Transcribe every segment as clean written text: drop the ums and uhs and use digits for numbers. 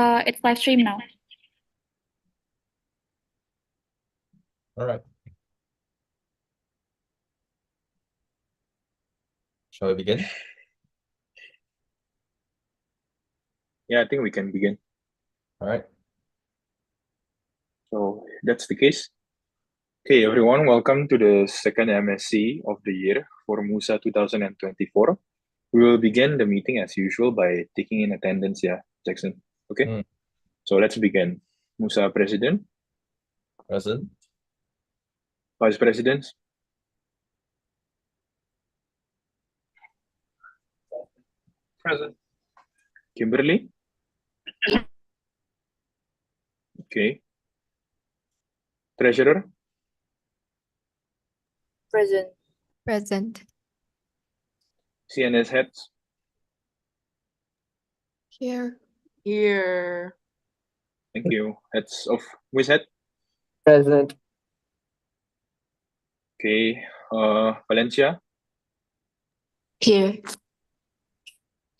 It's live stream now. All right. Shall we begin? Yeah, I think we can begin. All right. So that's the case. Okay, everyone, welcome to the second MSc of the year for MUSA 2024. We will begin the meeting as usual by taking in attendance, yeah, Jackson. Okay, So let's begin. MUSA President, Present. Vice Presidents, Present. Kimberly. Okay. Treasurer, Present. Present. CNS heads, Here. Here. thank you. Heads of which head? Present. Okay, Valencia. Here.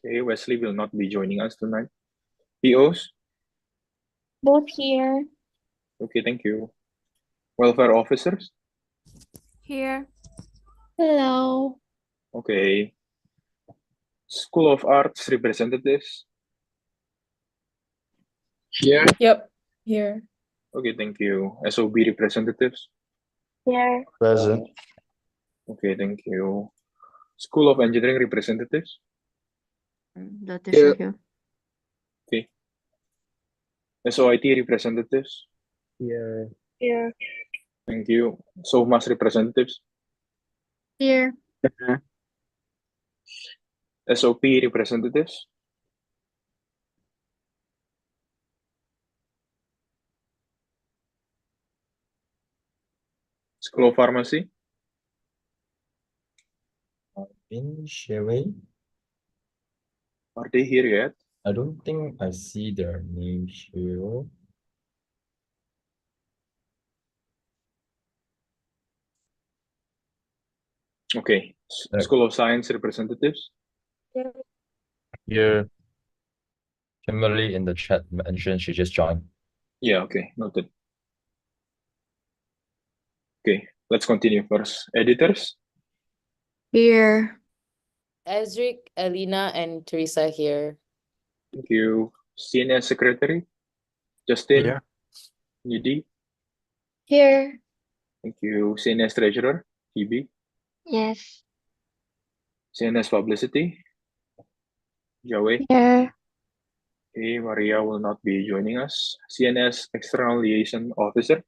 Okay, Wesley will not be joining us tonight. POs, Both here. okay, thank you. Welfare officers, Here. Hello. okay. School of Arts representatives, Here. Yep. Here. okay, thank you. SOB representatives, Here. Present. okay, thank you. School of Engineering representatives, That is Here. here. okay. SOIT representatives, Here. Here. thank you. SOMAS representatives, Here. SOP representatives, School of Pharmacy, In sharing. are they here yet? I don't think I see their names here. Okay. Right. School of Science representatives, Here. Kimberly in the chat mentioned she just joined. yeah, okay, noted. Okay, let's continue first. Editors, Here. Ezric, Alina, and Teresa here. thank you. CNS Secretary, Justin, Here. Nidhi, Here. thank you. CNS Treasurer, Phoebe, Yes. CNS Publicity, Jawe. Here. Okay, Maria will not be joining us. CNS External Liaison Officer,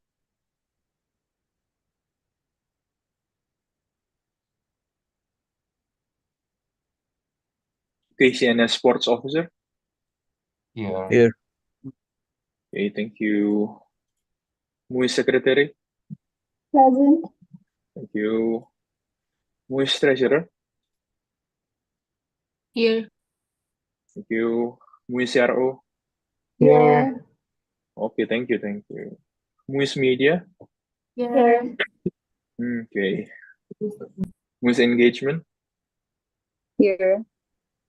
okay. CNS Sports Officer, Here. Here. okay, thank you. MUIS Secretary, Present. thank you. MUIS Treasurer, Here. thank you. MUIS CRO, Here. okay, thank you, thank you. MUIS Media, Here. okay. MUIS Engagement, Here.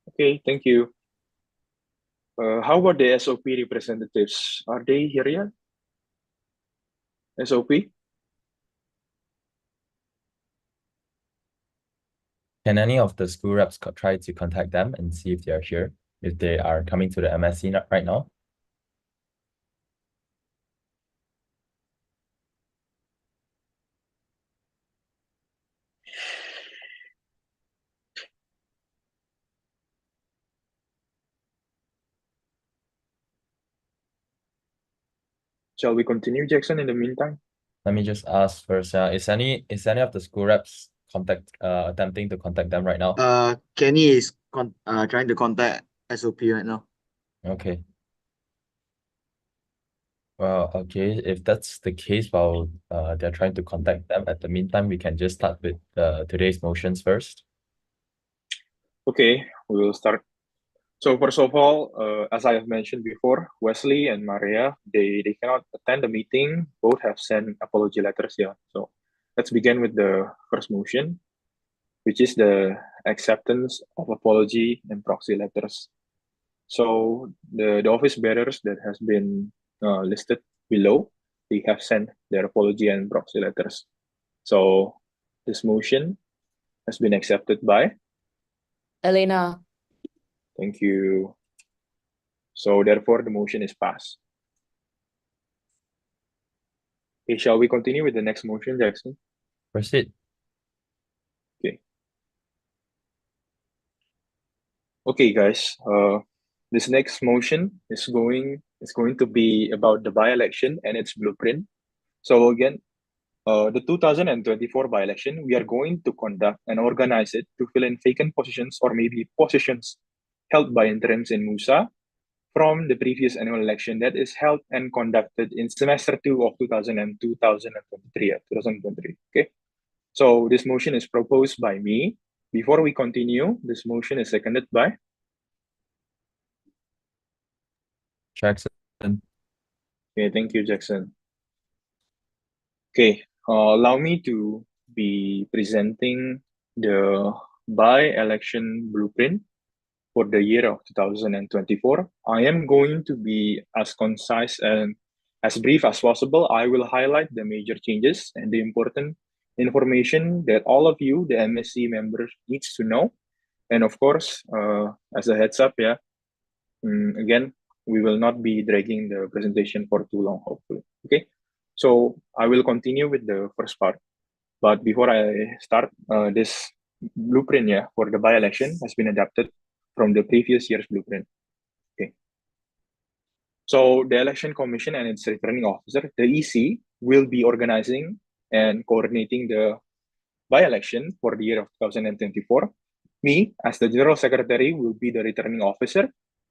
okay, thank you. How about the SOP representatives? Are they here yet? SOP? Can any of the school reps try to contact them and see if they are here, if they are coming to the MSc right now? Shall we continue, Jackson, in the meantime? Let me just ask first. Is any of the school reps attempting to contact them right now? Kenny is trying to contact SOP right now. Okay. Well, okay, if that's the case, while they're trying to contact them, at the meantime, we can just start with today's motions first. Okay, we will start. So first of all, as I have mentioned before, Wesley and Maria, they cannot attend the meeting. Both have sent apology letters here. So let's begin with the first motion, which is the acceptance of apology and proxy letters. So the office bearers that has been listed below, they have sent their apology and proxy letters. So this motion has been accepted by. Elena. Thank you. So therefore, the motion is passed. Okay, shall we continue with the next motion, Jackson? Proceed. Okay, guys. This next motion is going to be about the by-election and its blueprint. So again, the 2024 by-election, we are going to conduct and organize it to fill in vacant positions or maybe positions held by interims in MUSA from the previous annual election that is held and conducted in semester 2 of 2023. Okay. So this motion is proposed by me. Before we continue, this motion is seconded by Jackson. Okay, thank you, Jackson. Okay, allow me to be presenting the by-election blueprint for the year of 2024. I am going to be as concise and as brief as possible. I will highlight the major changes and the important information that all of you, the MSC members, needs to know. And of course, as a heads up, again, we will not be dragging the presentation for too long, hopefully. Okay, so I will continue with the first part. But before I start, this blueprint for the by-election has been adapted from the previous year's blueprint. Okay. So the Election Commission and its returning officer, the EC, will be organizing and coordinating the by-election for the year of 2024. Me, as the General Secretary, will be the returning officer,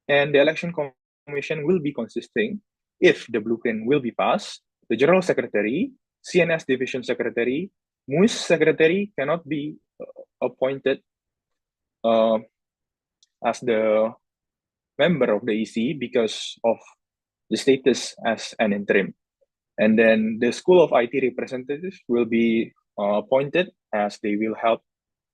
and the Election Commission will be consisting, if the blueprint will be passed, the General Secretary, CNS Division Secretary, MUS Secretary cannot be appointed as the member of the EC because of the status as an interim. And then the School of IT representatives will be appointed as they will help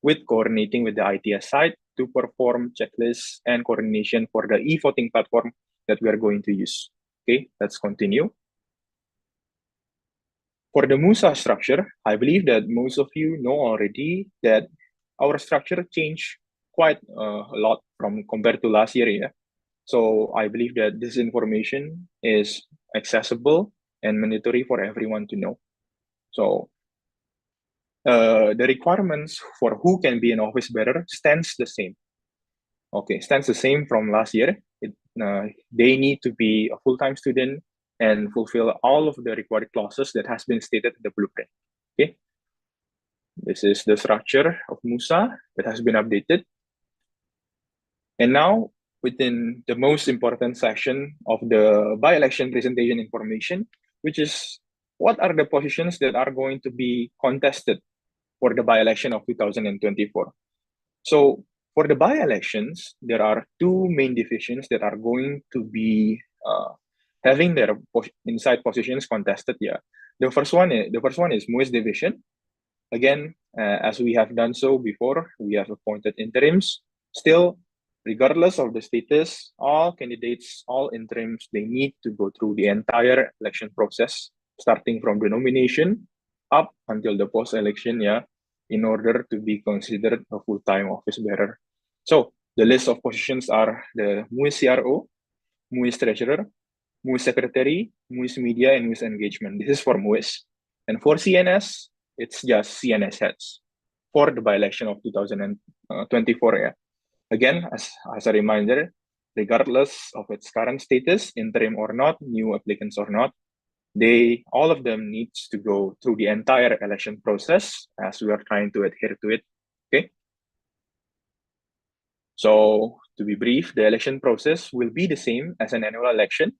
with coordinating with the ITS side to perform checklists and coordination for the e-voting platform that we are going to use. Okay, let's continue. For the MUSA structure, I believe that most of you know already that our structure changed quite a lot from compared to last year. Yeah? So I believe that this information is accessible and mandatory for everyone to know. So the requirements for who can be an office bearer stands the same. Okay, stands the same from last year. They need to be a full-time student and fulfill all of the required clauses that has been stated in the blueprint. Okay, this is the structure of MUSA that has been updated. And now, within the most important section of the by-election presentation information, which is what are the positions that are going to be contested for the by-election of 2024. So for the by-elections, there are two main divisions that are going to be having their inside positions contested. Yeah, the first one is MUS division. Again, as we have done so before, we have appointed interims. Still, regardless of the status, all candidates, all interims, they need to go through the entire election process, starting from the nomination up until the post-election, in order to be considered a full-time office bearer. So the list of positions are the MUS CRO, MUS Treasurer, MUS Secretary, MUS Media, and MUS Engagement. This is for MUS. And for CNS, it's just CNS heads for the by-election of 2024. Again, as a reminder, regardless of its current status, interim or not, new applicants or not, all of them needs to go through the entire election process as we are trying to adhere to it. Okay. So to be brief, the election process will be the same as an annual election.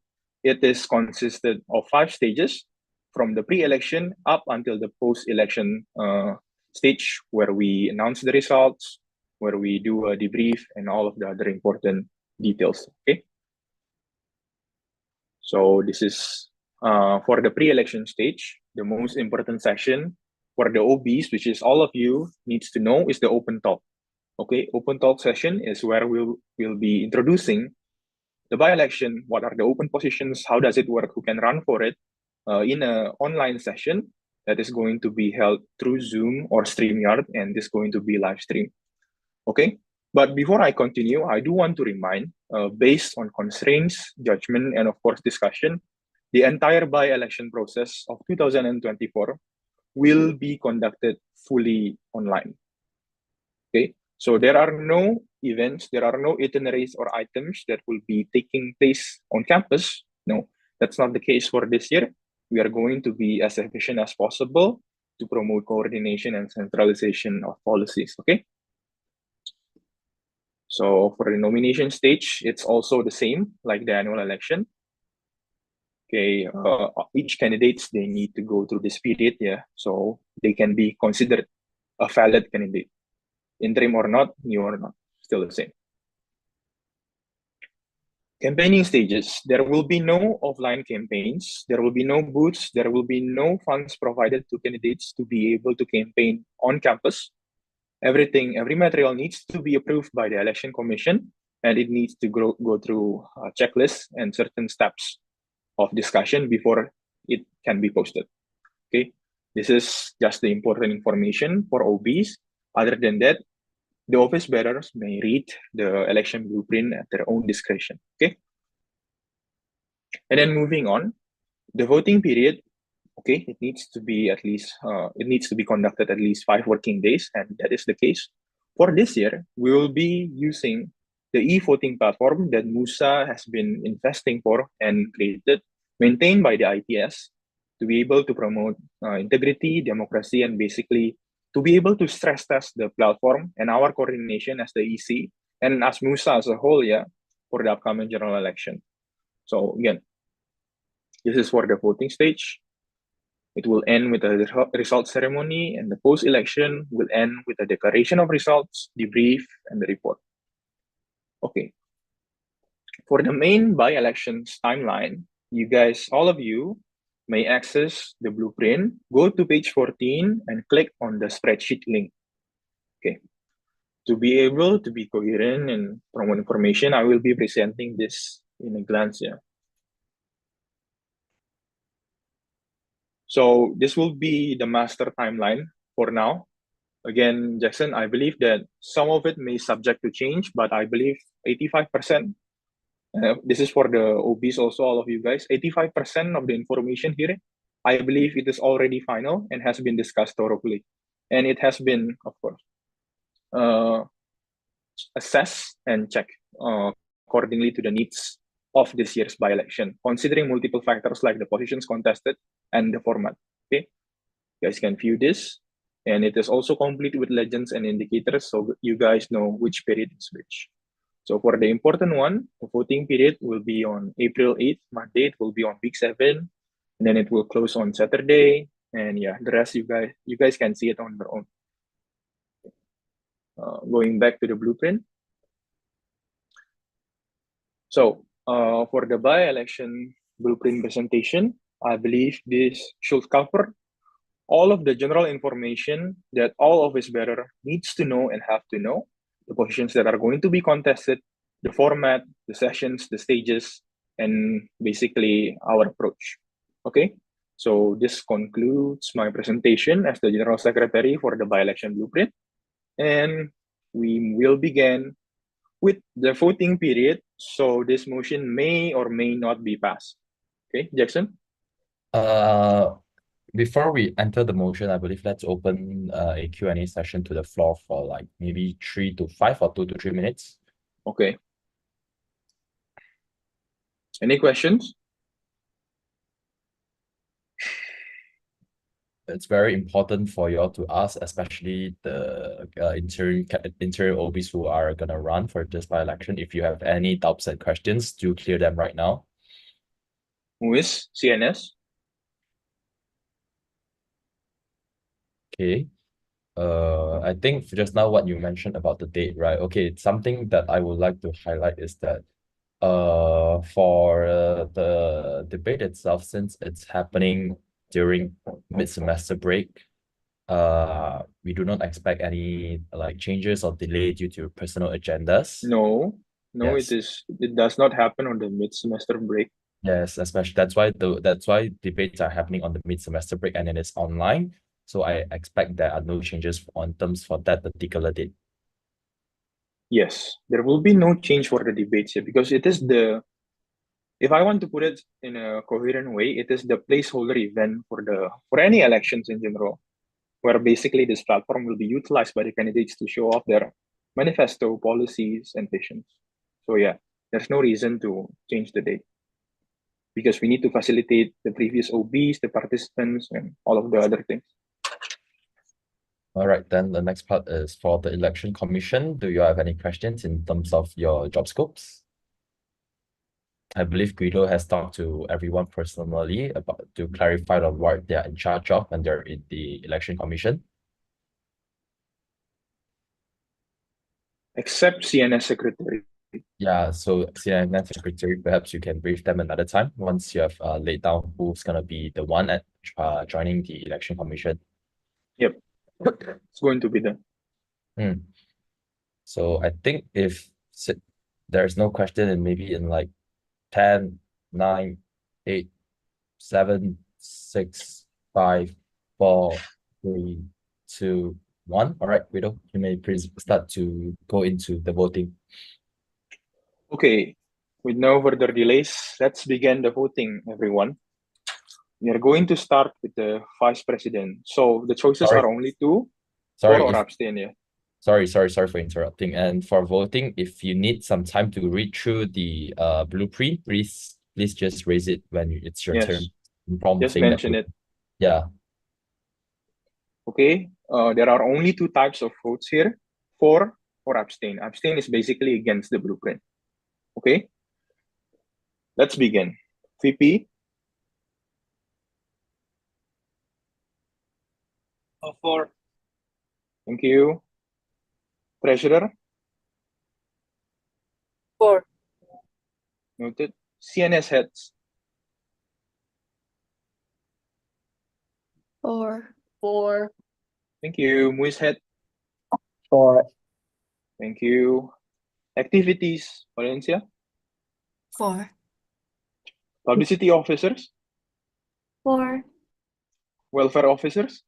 It is consisted of 5 stages, from the pre-election up until the post-election stage, where we announce the results, where we do a debrief, and all of the other important details. Okay. So this is for the pre-election stage. The most important session for the OBs, which is all of you needs to know, is the open talk. Okay, open talk session is where we'll be introducing the by-election, what are the open positions, how does it work, who can run for it, in an online session that is going to be held through Zoom or StreamYard, and this is going to be live stream. Okay, but before I continue, I do want to remind, based on constraints, judgment, and of course discussion, the entire by-election process of 2024 will be conducted fully online. Okay, so there are no events, there are no itineraries or items that will be taking place on campus. No, that's not the case for this year. We are going to be as efficient as possible to promote coordination and centralization of policies. Okay. So for the nomination stage, it's also the same like the annual election. Okay, each candidates, they need to go through this period, yeah, so they can be considered a valid candidate. Interim or not, new or not, still the same. Campaigning stages, there will be no offline campaigns, there will be no booths, there will be no funds provided to candidates to be able to campaign on campus. Every material needs to be approved by the election commission, and it needs to go through a checklist and certain steps of discussion before it can be posted. Okay, this is just the important information for OBs. Other than that, the office bearers may read the election blueprint at their own discretion. Okay, and then moving on, the voting period. Okay, it needs to be at least conducted at least 5 working days, and that is the case for this year. We will be using the e-voting platform that MUSA has been investing for and created, maintained by the ITS, to be able to promote integrity, democracy, and basically to be able to stress test the platform and our coordination as the EC and as MUSA as a whole, yeah, for the upcoming general election. So again, this is for the voting stage. It will end with a result ceremony, and the post-election will end with a declaration of results, debrief, and the report. Okay. For the main by-elections timeline, you guys, all of you, may access the blueprint, go to page 14, and click on the spreadsheet link. Okay. To be able to be coherent and promote information, I will be presenting this in a glance here. So this will be the master timeline for now. Again, Jackson, I believe that some of it may subject to change, but I believe 85%, this is for the OBs also, all of you guys, 85% of the information here, I believe it is already final and has been discussed thoroughly. And it has been, of course, assessed and checked accordingly to the needs of this year's by-election, considering multiple factors like the positions contested and the format. Okay, you guys can view this, and it is also complete with legends and indicators, so you guys know which period is which. So for the important one, the voting period will be on April 8th, Monday, it will be on week 7, and then it will close on Saturday, and yeah, the rest you guys can see it on your own. Going back to the blueprint. So for the by-election blueprint presentation, I believe this should cover all of the general information that all office bearer needs to know and have to know, the positions that are going to be contested, the format, the sessions, the stages, and basically our approach. Okay, so this concludes my presentation as the General Secretary for the by-election blueprint. And we will begin with the voting period. So this motion may or may not be passed. Okay, Jackson? Before we enter the motion, I believe let's open a Q&A session to the floor for like maybe 3 to 5 or 2 to 3 minutes. Okay. Any questions? It's very important for you all to ask, especially the interior OBs who are gonna run for this by-election. If you have any doubts and questions, do clear them right now. Who is CNS? Okay. I think just now what you mentioned about the date, right? Okay, something that I would like to highlight is that for the debate itself, since it's happening during mid-semester break, we do not expect any like changes or delay due to personal agendas. No, No, Yes. it does not happen on the mid-semester break. Yes, especially that's why debates are happening on the mid-semester break and it is online. So I expect there are no changes on terms for that particular date. Yes, there will be no change for the debates here because it is if I want to put it in a coherent way, it is the placeholder event for any elections in general, where basically this platform will be utilized by the candidates to show off their manifesto, policies, and visions. So yeah, there's no reason to change the date because we need to facilitate the previous OBs, the participants, and all of the other things. All right, then the next part is for the election commission. Do you have any questions in terms of your job scopes? I believe Guido has talked to everyone personally about to clarify on what they're in charge of when they're in the election commission. Except CNS secretary. Yeah, so CNS secretary, perhaps you can brief them another time once you have laid down who's gonna be the one at joining the election commission. Yep, it's going to be done. So I think if there's no question, and maybe in like 10, 9, 8, 7, 6, 5, 4, 3, 2, 1. All right, Guido, you may please start to go into the voting. Okay, with no further delays, let's begin the voting, everyone. We are going to start with the vice president. So the choices Sorry. are only two, Sorry, for or abstain. Yeah. Sorry for interrupting. And for voting, if you need some time to read through the blueprint, please just raise it when it's your Yes. turn. Inform Just saying that mention it. Yeah. Okay. There are only two types of votes here: for or abstain. Abstain is basically against the blueprint. Okay. Let's begin. VP. For. Thank you. Treasurer. For. Noted. CNS heads. For. For. Thank you. MUIS head. For. Thank you. Activities. Valencia. For. Publicity officers. For. Welfare officers.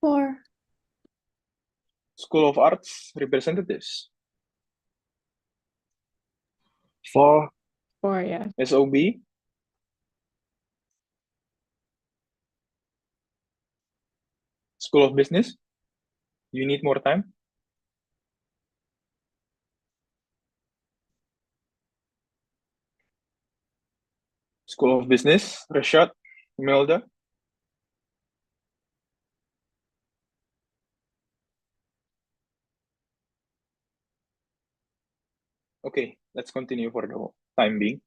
For. School of Arts representatives. For. For, yeah. SOB. School of Business. You need more time. School of Business. Rashad. Imelda. Okay, let's continue for the time being.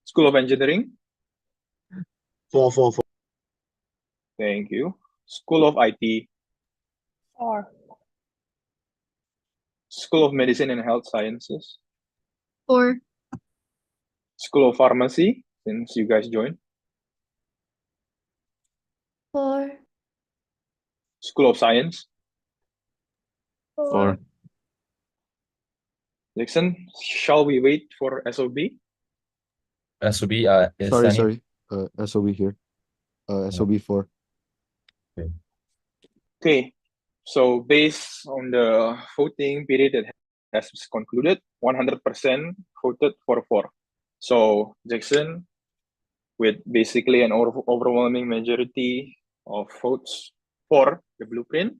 School of Engineering. For. Thank you. School of IT. For. School of Medicine and Health Sciences. For. School of Pharmacy, since you guys joined. For. School of Science. For. Jackson, shall we wait for SOB? SOB, is Sorry, any- sorry. SOB here. SOB 4. Okay, so based on the voting period that has concluded, 100% voted for 4. So Jackson, with basically an overwhelming majority of votes for the blueprint,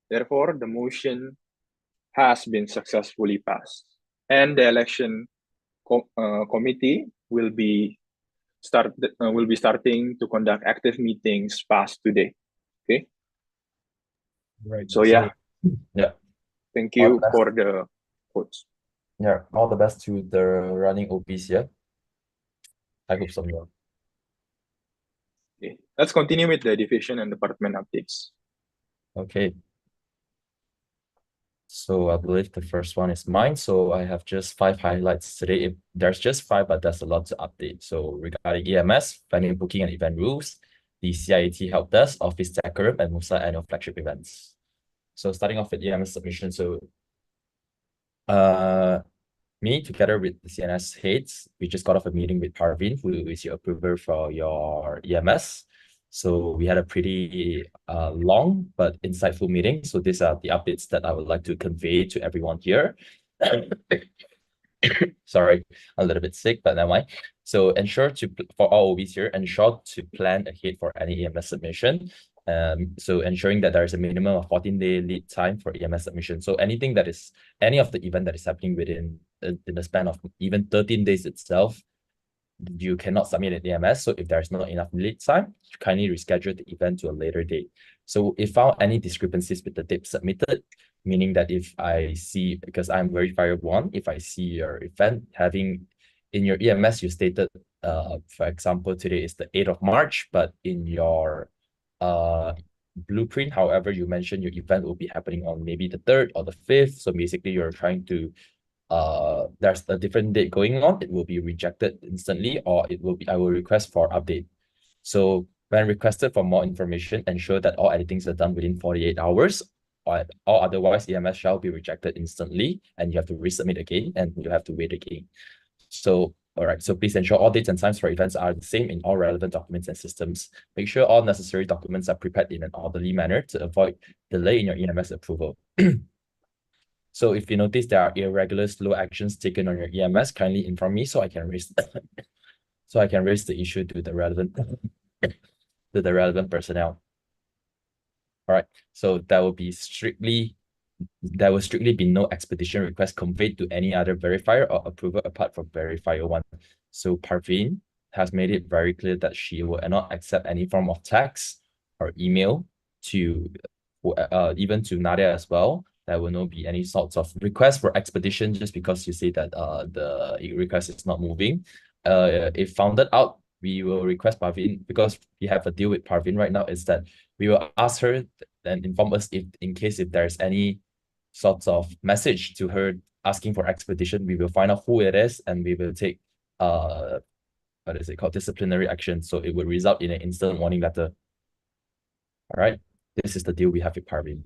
therefore the motion has been successfully passed, and the election committee will be starting to conduct active meetings past today. Okay. Right. So yeah. Yeah. Thank All you the best. for the votes. Yeah. All the best to the running OBs here. I hope so. Yeah. Okay. Let's continue with the division and department updates. Okay. So I believe the first one is mine. So I have just 5 highlights today. There's just 5, but there's a lot to update. So regarding EMS, venue booking and event rules, the CIAT help desk, office decorum, and MUSA annual flagship events. So starting off with EMS submission. So me, together with the CNS heads, we just got off a meeting with Parveen, who is your approver for your EMS. So we had a pretty long but insightful meeting. So these are the updates that I would like to convey to everyone here. Sorry, a little bit sick, but never mind. So ensure to, for all OBs here, ensure to plan ahead for any EMS submission. So ensuring that there is a minimum of 14-day lead time for EMS submission. So anything that is, any of the event that is happening within in the span of even 13 days itself, you cannot submit an EMS. So if there's not enough lead time, kindly reschedule the event to a later date. So if found any discrepancies with the date submitted, meaning that if I see, because I'm verifier 1, if I see your event having in your EMS, you stated, for example, today is the 8th of March, but in your blueprint, however, you mentioned your event will be happening on maybe the 3rd or the 5th. So basically you're trying to there's a different date going on, it will be rejected instantly, or it will be, I will request for update. So when requested for more information, ensure that all editings are done within 48 hours, or otherwise EMS shall be rejected instantly, and you have to resubmit again, and you have to wait again. So, all right, so please ensure all dates and times for events are the same in all relevant documents and systems. Make sure all necessary documents are prepared in an orderly manner to avoid delay in your EMS approval. So if you notice there are irregular slow actions taken on your EMS, kindly inform me so I can raise the issue to the relevant personnel. All right. So there will strictly be no expedition request conveyed to any other verifier or approver apart from verifier 1. So Parveen has made it very clear that she will not accept any form of text or email to even to Nadia as well. There will not be any sorts of request for expedition just because you say that the request is not moving. If founded out, we will request Parveen, because we have a deal with Parveen right now, is that we will ask her and inform us if in case if there's any sorts of message to her asking for expedition, we will find out who it is and we will take what is it called, disciplinary action. So it will result in an instant warning letter. All right, this is the deal we have with Parveen.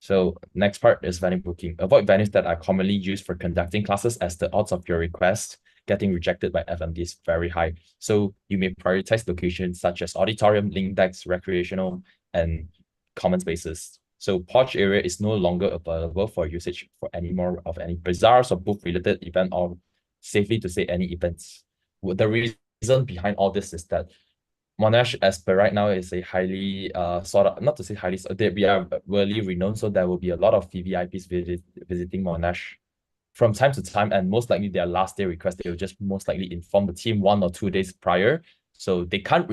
So next part is venue booking. Avoid venues that are commonly used for conducting classes, as the odds of your request getting rejected by FMD is very high. So you may prioritize locations such as auditorium, link decks, recreational, and common spaces. So porch area is no longer available for usage for any more of any bazaars or booth-related event, or safely to say any events. The reason behind all this is that Monash, as per right now, is a highly sort of, not to say highly, we are really renowned, so there will be a lot of VVIPs visiting Monash from time to time, and most likely their last day request, they will just most likely inform the team 1 or 2 days prior. So they can't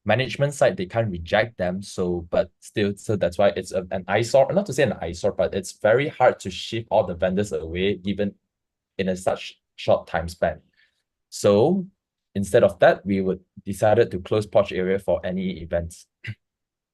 management side, they can't reject them. So, but still, so that's why it's an eyesore, not to say an eyesore, but it's very hard to shift all the vendors away, given in a such short time span. So instead of that, we would decided to close porch area for any events.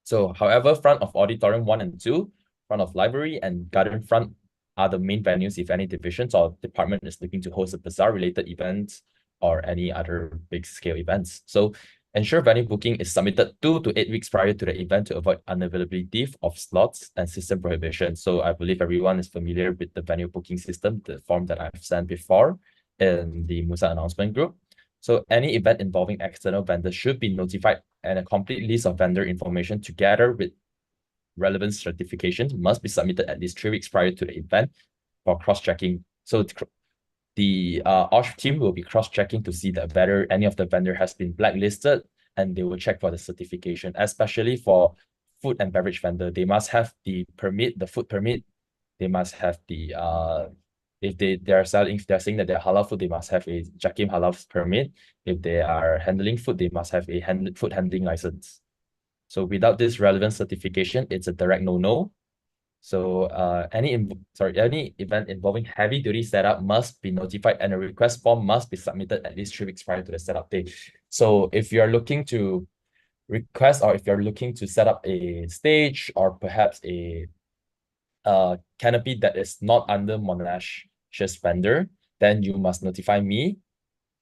So, however, front of auditorium 1 and 2, front of library, and garden front are the main venues if any divisions or department is looking to host a bazaar-related event or any other big-scale events. So ensure venue booking is submitted 2 to 8 weeks prior to the event to avoid unavailability of slots and system prohibition. So I believe everyone is familiar with the venue booking system, the form that I've sent before in the MUSA announcement group. So any event involving external vendors should be notified, and a complete list of vendor information together with relevant certifications must be submitted at least 3 weeks prior to the event for cross-checking. So the OSH team will be cross-checking to see that whether any of the vendor has been blacklisted, and they will check for the certification, especially for food and beverage vendor. They must have the permit, the food permit. They must have the if they're saying that they're halal food, they must have a Jakim halal permit. If they are handling food, they must have a food handling license. So without this relevant certification, it's a direct no-no. So any event involving heavy duty setup must be notified, and a request form must be submitted at least 3 weeks prior to the setup date. So if you're looking to request, or if you're looking to set up a stage or perhaps a canopy that is not under Monash's vendor, then you must notify me,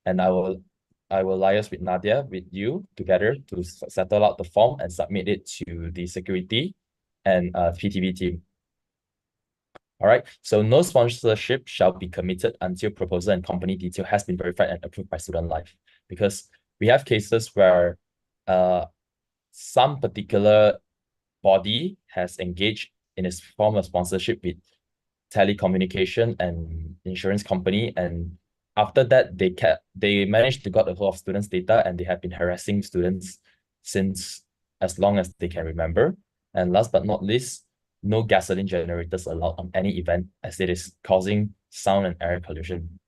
and I will liaise with Nadia, with you together, to settle out the form and submit it to the security and PTV team. All right, so no sponsorship shall be committed until proposal and company detail has been verified and approved by Student Life, because we have cases where some particular body has engaged in a form of sponsorship with telecommunication and insurance company, and after that they managed to got a hold of students' data, and they have been harassing students since as long as they can remember. And last but not least, no gasoline generators allowed on any event, as it is causing sound and air pollution.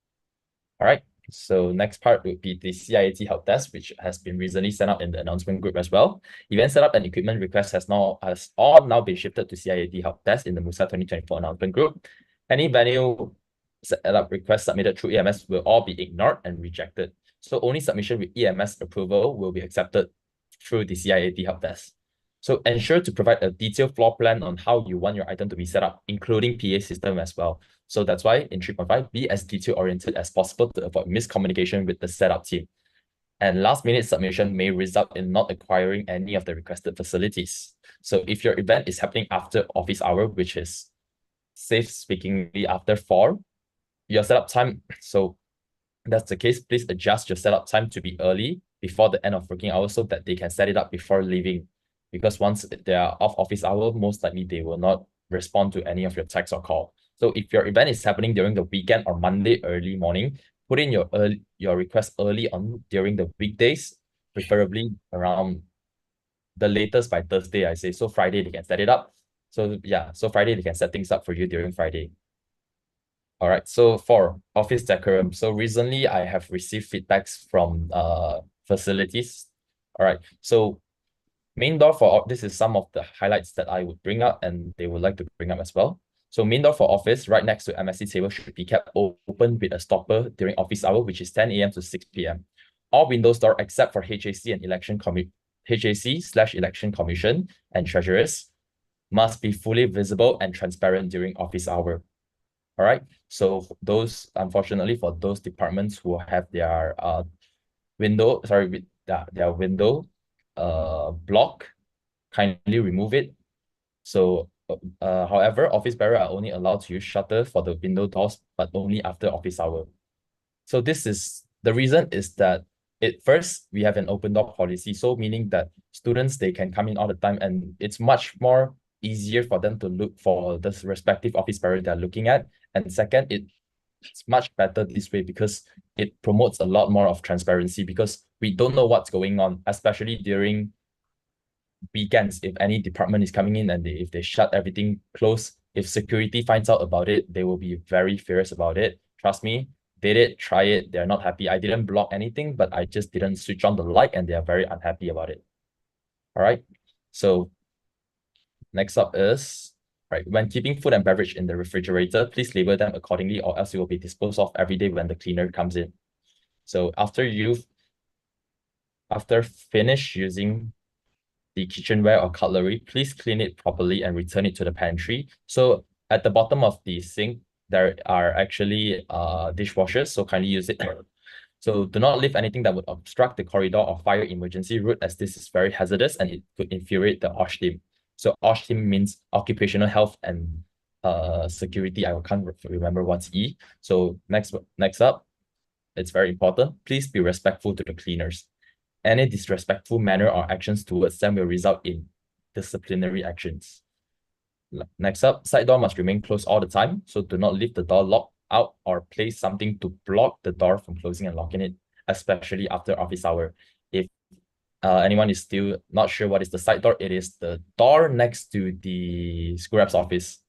All right, so next part would be the CIAT help desk, which has been recently sent out in the announcement group as well. Event setup and equipment requests has all now been shifted to CIAT help desk in the MUSA 2024 announcement group. Any venue setup requests submitted through EMS will all be ignored and rejected. So only submission with EMS approval will be accepted through the CIAT help desk. So ensure to provide a detailed floor plan on how you want your item to be set up, including PA system as well. So that's why in 3.5, be as detail-oriented as possible to avoid miscommunication with the setup team. And last-minute submission may result in not acquiring any of the requested facilities. So if your event is happening after office hour, which is safe speakingly after 4, your setup time, so that's the case, please adjust your setup time to be early before the end of working hours so that they can set it up before leaving. Because once they are off office hour, most likely they will not respond to any of your text or call. So if your event is happening during the weekend or Monday early morning, put in your request early on during the weekdays, preferably around the latest by Thursday, I say. So Friday they can set it up. So yeah, so Friday they can set things up for you during Friday. All right, so for office decorum, so recently I have received feedbacks from facilities. All right, so main door for this is some of the highlights that I would bring up and they would like to bring up as well. So main door for office right next to MSC table should be kept open with a stopper during office hour, which is 10 a.m. to 6 p.m. All windows door except for HAC and HAC/Election Commission and treasurers must be fully visible and transparent during office hour. All right, so those, unfortunately, for those departments who have their window block, kindly remove it. So however, office bearer are only allowed to use shutter for the window doors, but only after office hour. So this is the reason is that first we have an open door policy, so meaning that students, they can come in all the time, and it's much more easier for them to look for the respective office bearer they're looking at. And second, it's much better this way because it promotes a lot more of transparency, because we don't know what's going on, especially during weekends. If any department is coming in and if they shut everything close, if security finds out about it, they will be very furious about it. Trust me, did it, try it, they're not happy. I didn't block anything, but I just didn't switch on the light and they are very unhappy about it. All right, so next up is, right, when keeping food and beverage in the refrigerator, please label them accordingly, or else it will be disposed of every day when the cleaner comes in. So after finish using the kitchenware or cutlery, please clean it properly and return it to the pantry. So at the bottom of the sink, there are actually dishwashers, so kindly use it. So do not leave anything that would obstruct the corridor or fire emergency route, as this is very hazardous and it could infuriate the OSH team. So OSH team means occupational health and security. I can't remember what's E. So next up, it's very important. Please be respectful to the cleaners. Any disrespectful manner or actions towards them will result in disciplinary actions. Next up, side door must remain closed all the time. So do not leave the door locked out or place something to block the door from closing and locking it, especially after office hour. If anyone is still not sure what is the side door, it is the door next to the school rep's office.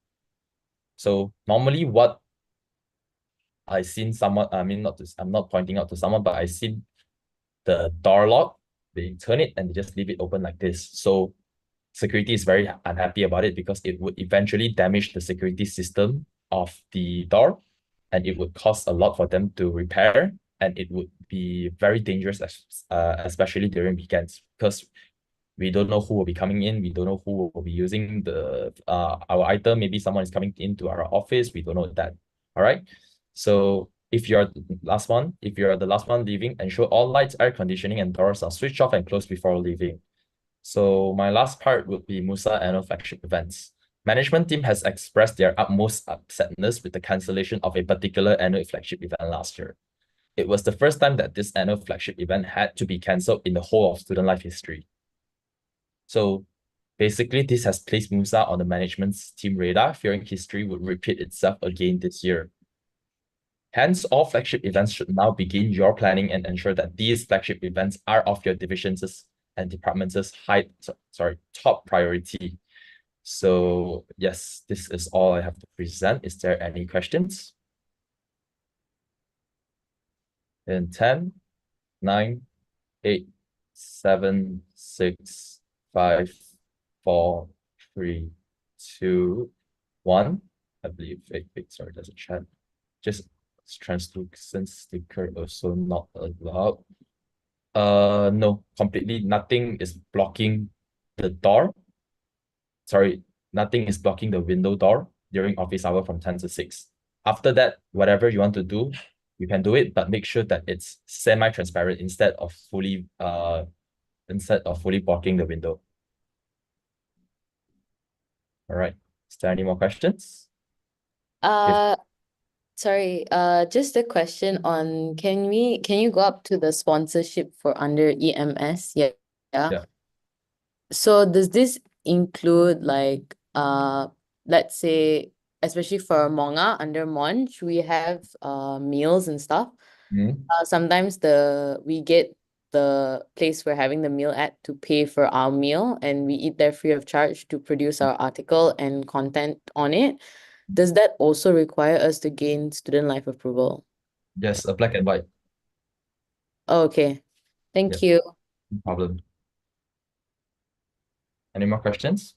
So normally what I seen someone, I'm not pointing out to someone, but I seen the door lock, they turn it and they just leave it open like this. So security is very unhappy about it because it would eventually damage the security system of the door, and it would cost a lot for them to repair, and it would be very dangerous, especially during weekends, because we don't know who will be coming in, we don't know who will be using the our item. Maybe someone is coming into our office, we don't know that. All right, so if you're the last one leaving, ensure all lights, air conditioning, and doors are switched off and closed before leaving. So my last part would be MUSA annual flagship events. Management team has expressed their utmost upsetness with the cancellation of a particular annual flagship event last year. It was the first time that this annual flagship event had to be cancelled in the whole of student life history. So basically, this has placed MUSA on the management's team radar, fearing history would repeat itself again this year. Hence, all flagship events should now begin your planning and ensure that these flagship events are of your divisions and departments' top priority. So yes, this is all I have to present. Is there any questions? In 10, 9, 8, 7, 6, 5, 4, 3, 2, 1. I believe sorry, there's a chat. Just translucent sticker also not allowed. No, completely nothing is blocking the door. Sorry, nothing is blocking the window door during office hour from 10 to 6. After that, whatever you want to do, you can do it, but make sure that it's semi-transparent instead of fully blocking the window. All right. Is there any more questions? Sorry, just a question on can you go up to the sponsorship for under EMS? Yeah. Yeah. So does this include like let's say especially for Monga under Monch, we have meals and stuff. Sometimes we get the place we're having the meal at to pay for our meal and we eat there free of charge to produce our article and content on it. Does that also require us to gain student life approval? Yes, a black and white. Oh, okay. Thank you. No problem. Any more questions?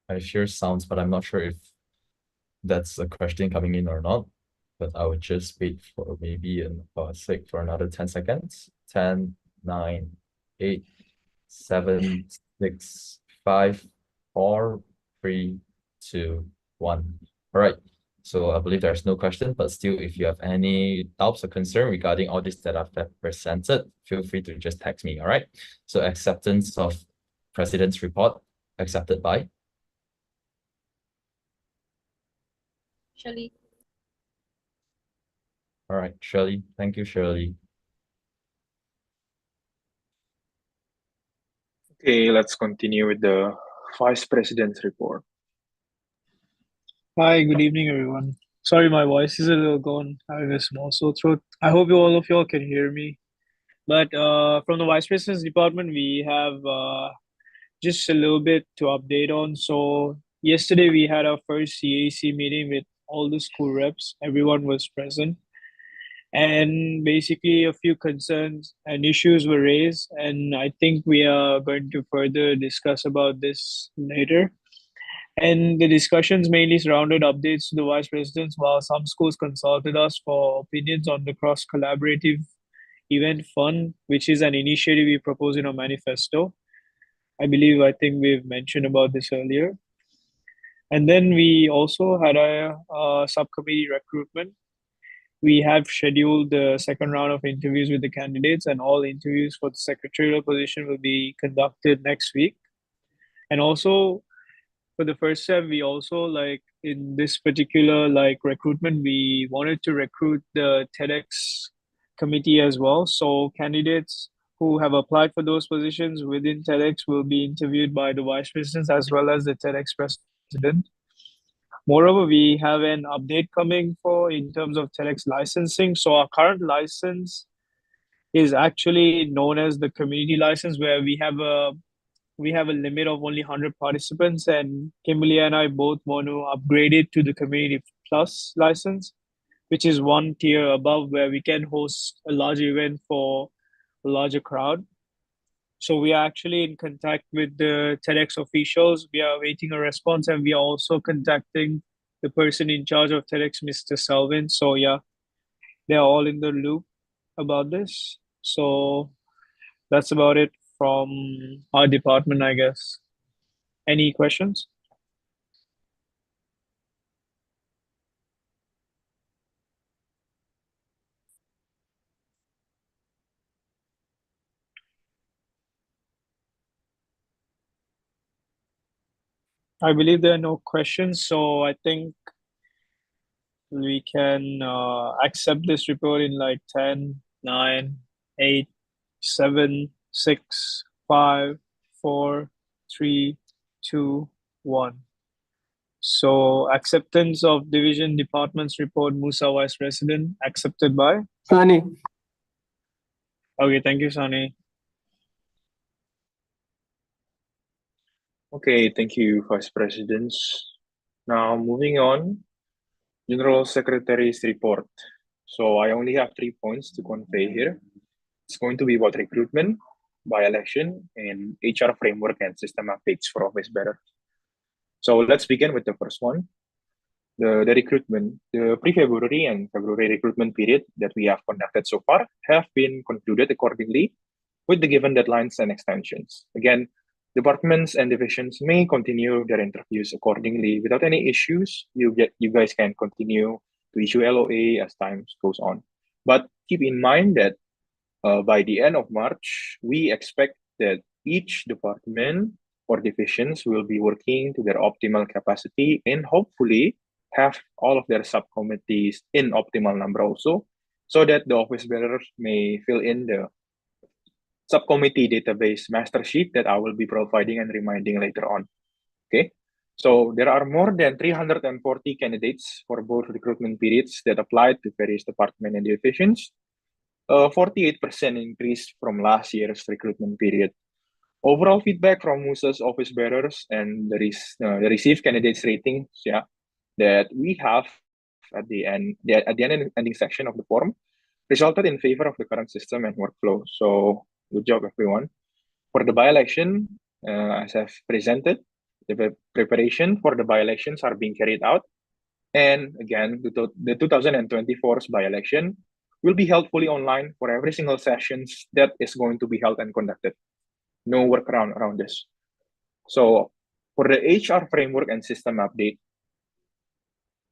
I hear sounds, but I'm not sure if that's a question coming in or not. But I would just wait for maybe for another 10 seconds. 10, 9, 8, 7, 6, 5, 4, 3, 2, 1. All right. So I believe there's no question, but still, if you have any doubts or concern regarding all this that I've presented, feel free to just text me. All right. So acceptance of President's report accepted by Shirley. All right, Shirley. Thank you, Shirley. Okay, let's continue with the Vice President's report. Hi, good evening, everyone. Sorry, my voice is a little gone. Having a small sore throat. I hope all of y'all can hear me. But from the Vice President's department, we have just a little bit to update on. So yesterday we had our first CAC meeting with all the school reps. Everyone was present. And basically a few concerns and issues were raised. And I think we are going to further discuss about this later. And the discussions mainly surrounded updates to the vice presidents, while some schools consulted us for opinions on the cross collaborative event fund, which is an initiative we propose in our manifesto. I think we've mentioned about this earlier. And then we also had a subcommittee recruitment. We have scheduled the second round of interviews with the candidates, and all interviews for the secretarial position will be conducted next week. And also for the first step, we also in this particular recruitment, we wanted to recruit the TEDx committee as well. So candidates who have applied for those positions within TEDx will be interviewed by the vice presidents as well as the TEDx president. Moreover, we have an update coming in terms of TEDx licensing. So our current license is actually known as the community license, where we have a limit of only 100 participants, and Kimberly and I both want to upgrade it to the Community Plus license, which is one tier above, where we can host a large event for a larger crowd. So we are actually in contact with the TEDx officials. We are waiting a response, and we are also contacting the person in charge of TEDx, Mr. Selvin. So yeah, they're all in the loop about this. So that's about it from our department, I guess. Any questions? I believe there are no questions, so I think we can accept this report in like 10, 9, 8, 7, 6, 5, 4, 3, 2, 1. So acceptance of division departments report, MUSA Vice President, accepted by? Sunny. Okay, thank you, Sunny. Okay, thank you, Vice Presidents. Now, moving on, General Secretary's report. So I only have 3 points to convey here. It's going to be about recruitment, by-election, and HR framework and system updates for office bearer. So let's begin with the first one. The recruitment, the pre-February and February recruitment period that we have conducted so far have been concluded accordingly with the given deadlines and extensions. Again, departments and divisions may continue their interviews accordingly without any issues. You guys can continue to issue LOA as time goes on. But keep in mind that by the end of March, we expect that each department or divisions will be working to their optimal capacity and hopefully have all of their subcommittees in optimal number also, so that the office bearers may fill in the subcommittee database master sheet that I will be providing and reminding later on. Okay, so there are more than 340 candidates for both recruitment periods that applied to various departments and divisions. 48% increase from last year's recruitment period. Overall feedback from MUSA's office bearers and the received candidates ratings, that we have at the ending section of the form resulted in favor of the current system and workflow. So good job, everyone. For the by-election, as I've presented, the preparation for the by-elections are being carried out. And again, the 2024's by-election will be held fully online for every single sessions that is going to be held and conducted. No workaround around this. So for the HR framework and system update,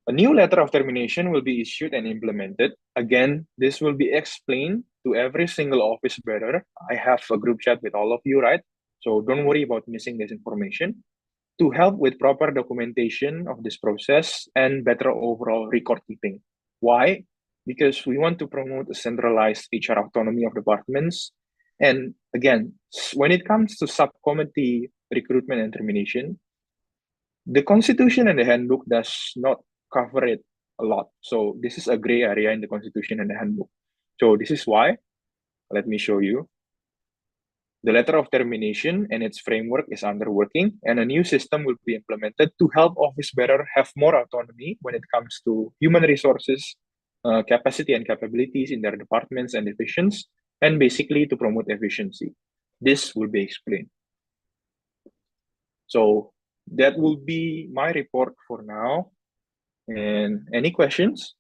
a new letter of termination will be issued and implemented. Again, this will be explained to every single office bearer. I have a group chat with all of you, right? So don't worry about missing this information. To help with proper documentation of this process and better overall record keeping. Why? Because we want to promote a centralized HR autonomy of departments. And again, when it comes to subcommittee recruitment and termination, the Constitution and the handbook does not cover it a lot. So this is a gray area in the Constitution and the handbook. So this is why, let me show you. The letter of termination and its framework is under working, and a new system will be implemented to help office bearer have more autonomy when it comes to human resources, capacity and capabilities in their departments and divisions, and basically to promote efficiency. This will be explained. So that will be my report for now. And any questions?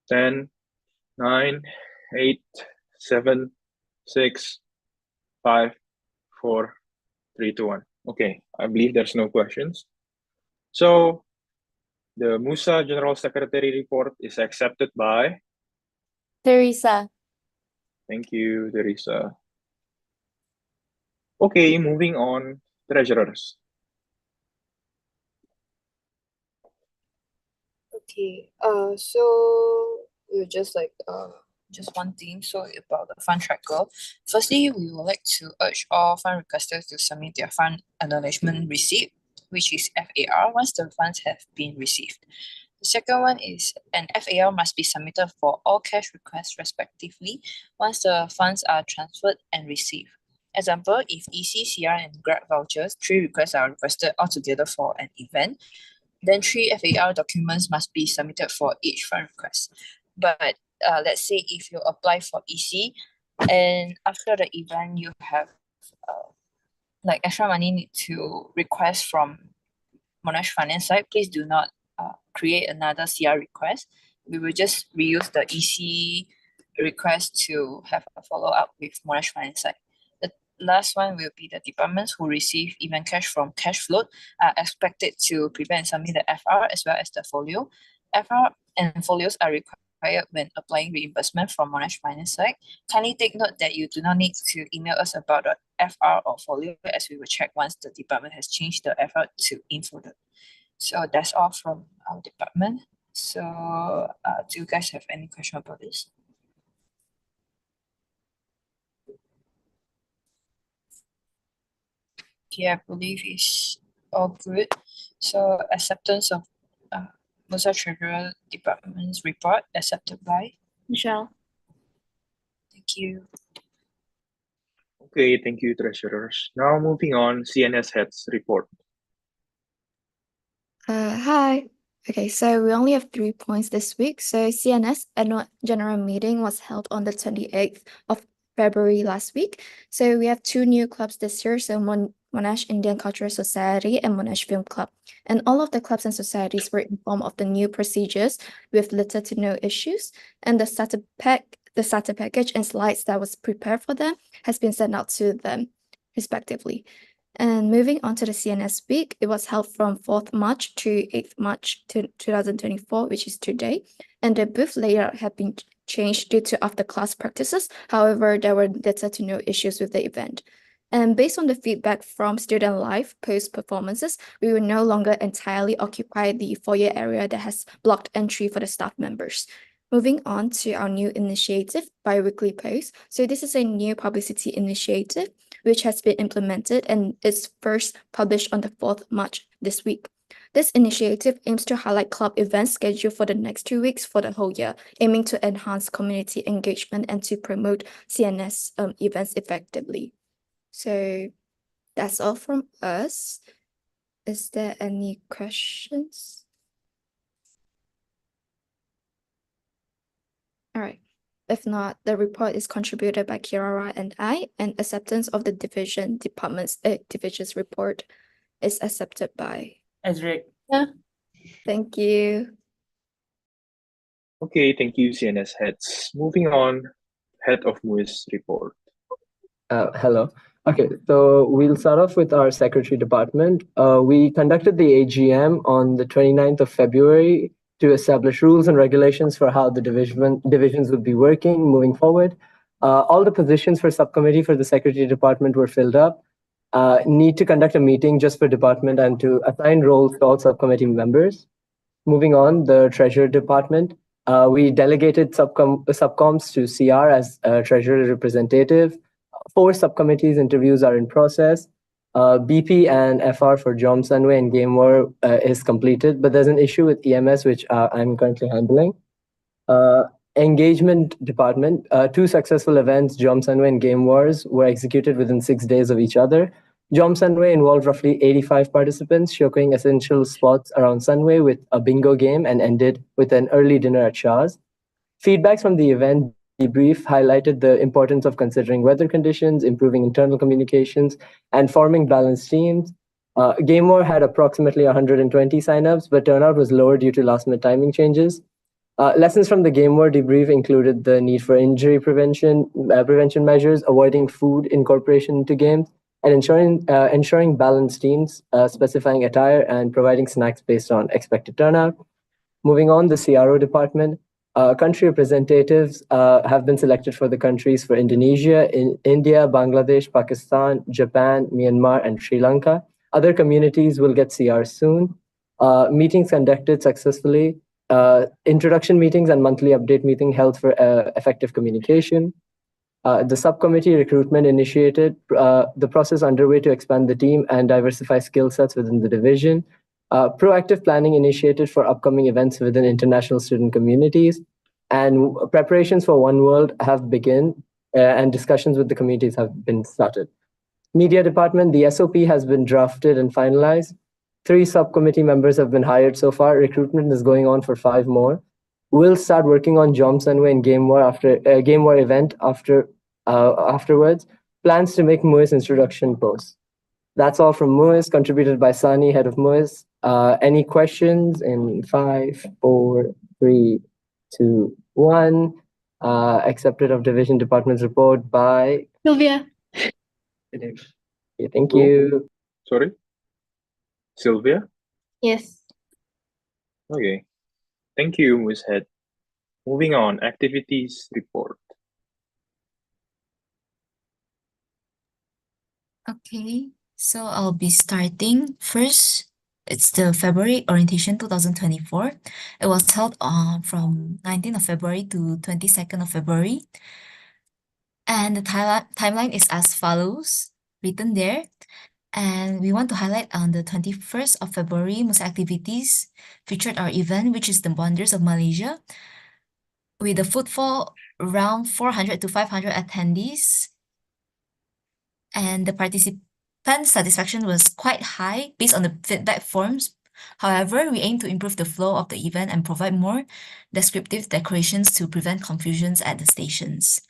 Ten, 9, 8, 7, 6, 5, 4, 3, 2, 1. Okay, I believe there's no questions. So the MUSA General Secretary report is accepted by? Teresa. Thank you, Teresa. Okay, moving on, treasurers. Okay, so we're just just one thing. So about the fund tracker. Firstly, we would like to urge all fund requesters to submit their fund acknowledgement receipt, which is FAR, once the funds have been received. The second one is an FAR must be submitted for all cash requests respectively once the funds are transferred and received. Example, if EC, CR, and Grab vouchers, 3 requests are requested altogether for an event, then 3 FAR documents must be submitted for each fund request. But let's say if you apply for EC and after the event you have like extra money need to request from Monash finance side, please do not create another CR request. We will just reuse the EC request to have a follow-up with Monash finance side. The last one will be the departments who receive event cash from cash float are expected to prepare and submit the FR as well as the folio. FR and folios are required required when applying reimbursement from Monash Finance side. Kindly take note that you do not need to email us about the FR or folio, as we will check once the department has changed the FR to infoded. So that's all from our department. So do you guys have any question about this? Okay, I believe it's all good. So acceptance of MUSA Treasurer Department's report accepted by Michelle. Thank you. Okay, thank you, treasurers. Now moving on, CNS heads report. Hi. Okay, so we only have 3 points this week. So CNS annual general meeting was held on the 28th of February last week. So we have 2 new clubs this year. So Monash Indian Cultural Society and Monash Film Club. And all of the clubs and societies were informed of the new procedures with little to no issues. And the starter package and slides that was prepared for them has been sent out to them respectively. And moving on to the CNS week, it was held from 4th March to 8th March 2024, which is today. And the booth layout had been changed due to after-class practices. However, there were little to no issues with the event. And based on the feedback from student live post-performances, we will no longer entirely occupy the foyer area that has blocked entry for the staff members. Moving on to our new initiative, bi-weekly post. So this is a new publicity initiative which has been implemented and is first published on the 4th March this week. This initiative aims to highlight club events scheduled for the next 2 weeks for the whole year, aiming to enhance community engagement and to promote CNS events effectively. So that's all from us. Is there any questions? All right. If not, the report is contributed by Kirara and I, and acceptance of the division's report is accepted by Ezric. Thank you. Okay, thank you, CNS heads. Moving on, head of MUIS report. Hello. Okay, so we'll start off with our secretary department. We conducted the AGM on the 29th of February to establish rules and regulations for how the divisions would be working moving forward. All the positions for subcommittee for the secretary department were filled up. Need to conduct a meeting just for department and to assign roles to all subcommittee members. Moving on, the treasurer department. We delegated subcoms to CR as treasurer representative. 4 subcommittees interviews are in process. BP and FR for Jom Sunway and Game War is completed, but there's an issue with EMS, which I'm currently handling. Engagement department, 2 successful events, Jom Sunway and Game Wars, were executed within 6 days of each other. Jom Sunway involved roughly 85 participants, showcasing essential spots around Sunway with a bingo game and ended with an early dinner at Shah's. Feedbacks from the event debrief highlighted the importance of considering weather conditions, improving internal communications, and forming balanced teams. Game War had approximately 120 signups, but turnout was lower due to last-minute timing changes. Lessons from the Game War debrief included the need for injury prevention measures, avoiding food incorporation into games, and ensuring balanced teams, specifying attire, and providing snacks based on expected turnout. Moving on, the CRO department. Country representatives have been selected for the countries for Indonesia, India, Bangladesh, Pakistan, Japan, Myanmar, and Sri Lanka. Other communities will get CR soon. Meetings conducted successfully. Introduction meetings and monthly update meeting held for effective communication. The subcommittee recruitment initiated the process underway to expand the team and diversify skill sets within the division. Proactive planning initiated for upcoming events within international student communities, and preparations for One World have begun, and discussions with the communities have been started. Media department, the SOP has been drafted and finalized. 3 subcommittee members have been hired so far. Recruitment is going on for 5 more. We'll start working on Jom Sunway and Game War event afterwards. Plans to make MUIS introduction posts. That's all from MUIS, contributed by Sani, head of MUIS. Any questions in 5, 4, 3, 2, 1? Accepted of division department's report by Sylvia. Okay, thank you. Sorry? Sylvia? Yes. Okay. Thank you, Ms. Head. Moving on, activities report. Okay, so I'll be starting first. It's the February orientation 2024. It was held from 19th of February to 22nd of February. And the timeline is as follows, written there. And we want to highlight on the 21st of February, MUSA activities featured our event, which is the Wonders of Malaysia, with a footfall around 400 to 500 attendees. And the participant satisfaction was quite high based on the feedback forms. However, we aim to improve the flow of the event and provide more descriptive decorations to prevent confusions at the stations.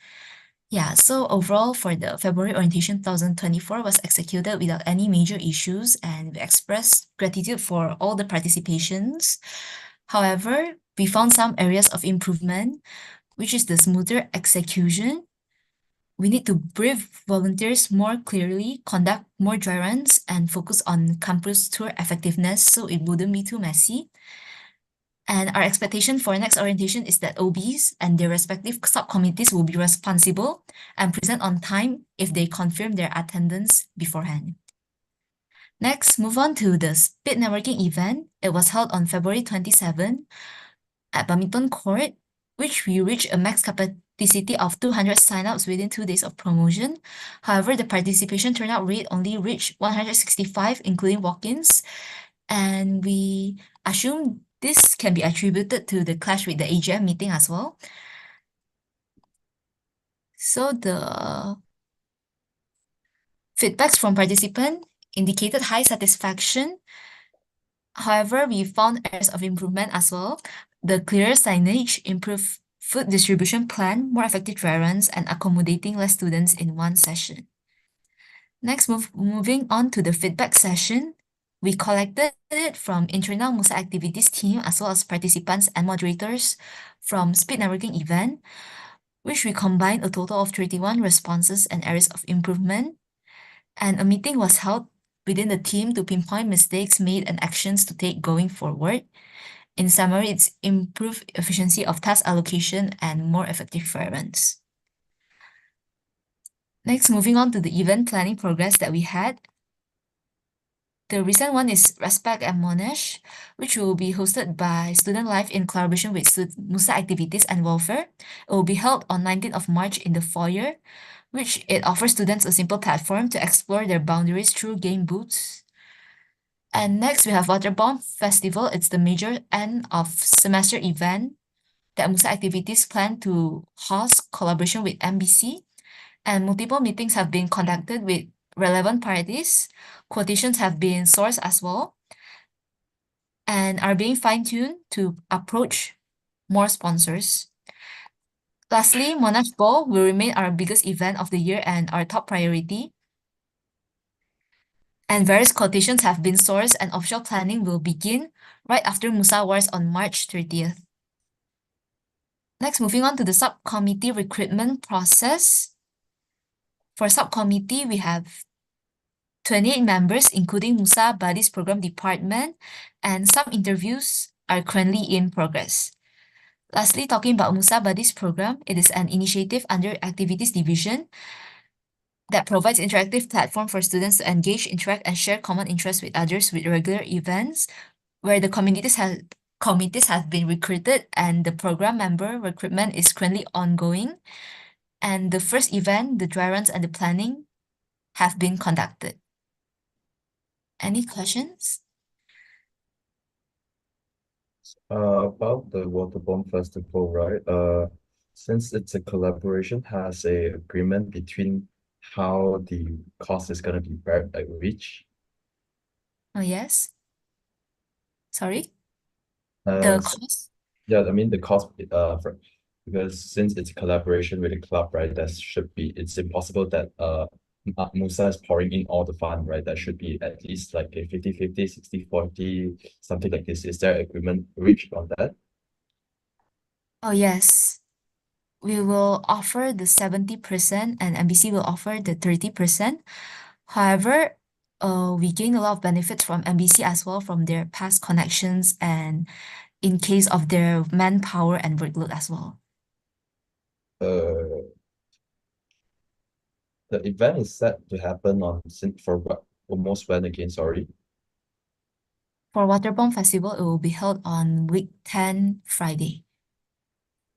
Yeah, so overall for the February orientation 2024 was executed without any major issues, and we express gratitude for all the participations. However, we found some areas of improvement, which is the smoother execution. We need to brief volunteers more clearly, conduct more dry runs, and focus on campus tour effectiveness so it wouldn't be too messy. And our expectation for next orientation is that OBs and their respective subcommittees will be responsible and present on time if they confirm their attendance beforehand. Next, move on to the speed networking event. It was held on February 27 at badminton court, which we reached a max capacity of 200 signups within 2 days of promotion. However, the participation turnout rate only reached 165, including walk-ins, and we assume this can be attributed to the clash with the AGM meeting as well. So the feedbacks from participants indicated high satisfaction. However, we found areas of improvement as well. The clearer signage, improved food distribution plan, more effective dry runs, and accommodating less students in one session. Next, moving on to the feedback session. We collected it from internal MUSA activities team as well as participants and moderators from speed networking event, which we combined a total of 31 responses and areas of improvement. And a meeting was held within the team to pinpoint mistakes made and actions to take going forward. In summary, it's improved efficiency of task allocation and more effective dry runs. Next, moving on to the event planning progress that we had. The recent one is Respect at Monash, which will be hosted by Student Life in collaboration with MUSA Activities and Welfare. It will be held on 19th of March in the foyer, which it offers students a simple platform to explore their boundaries through game booths. And next, we have Waterbomb Festival. It's the major end of semester event that MUSA Activities plan to host collaboration with MBC. And multiple meetings have been conducted with relevant parties. Quotations have been sourced as well and are being fine-tuned to approach more sponsors. Lastly, Monash Ball will remain our biggest event of the year and our top priority. And various quotations have been sourced and official planning will begin right after MUSA Wars on March 30th. Next, moving on to the subcommittee recruitment process. For subcommittee, we have 28 members, including MUSA Buddies Program Department, and some interviews are currently in progress. Lastly, talking about MUSA Buddies Program, it is an initiative under Activities Division that provides interactive platform for students to engage, interact, and share common interests with others with regular events, where the committees have been recruited and the program member recruitment is currently ongoing. And the first event, the dry runs and the planning have been conducted. Any questions? About the Waterbomb Festival, right? Since it's a collaboration, has a agreement between how the cost is gonna be bared by which? Oh, yes. Sorry? Uh, The s- cost? yeah, I mean the cost because since it's a collaboration with a club, right? It's impossible that MUSA is pouring in all the fund, right? That should be at least like a 50-50, 60-40, something like this. Is there agreement reached on that? Oh, yes. We will offer the 70% and MBC will offer the 30%. However, we gain a lot of benefits from MBC as well from their past connections and in case of their manpower and workload as well. The event is set to happen for what, almost when again, sorry? For Water Bomb Festival, it will be held on week 10, Friday.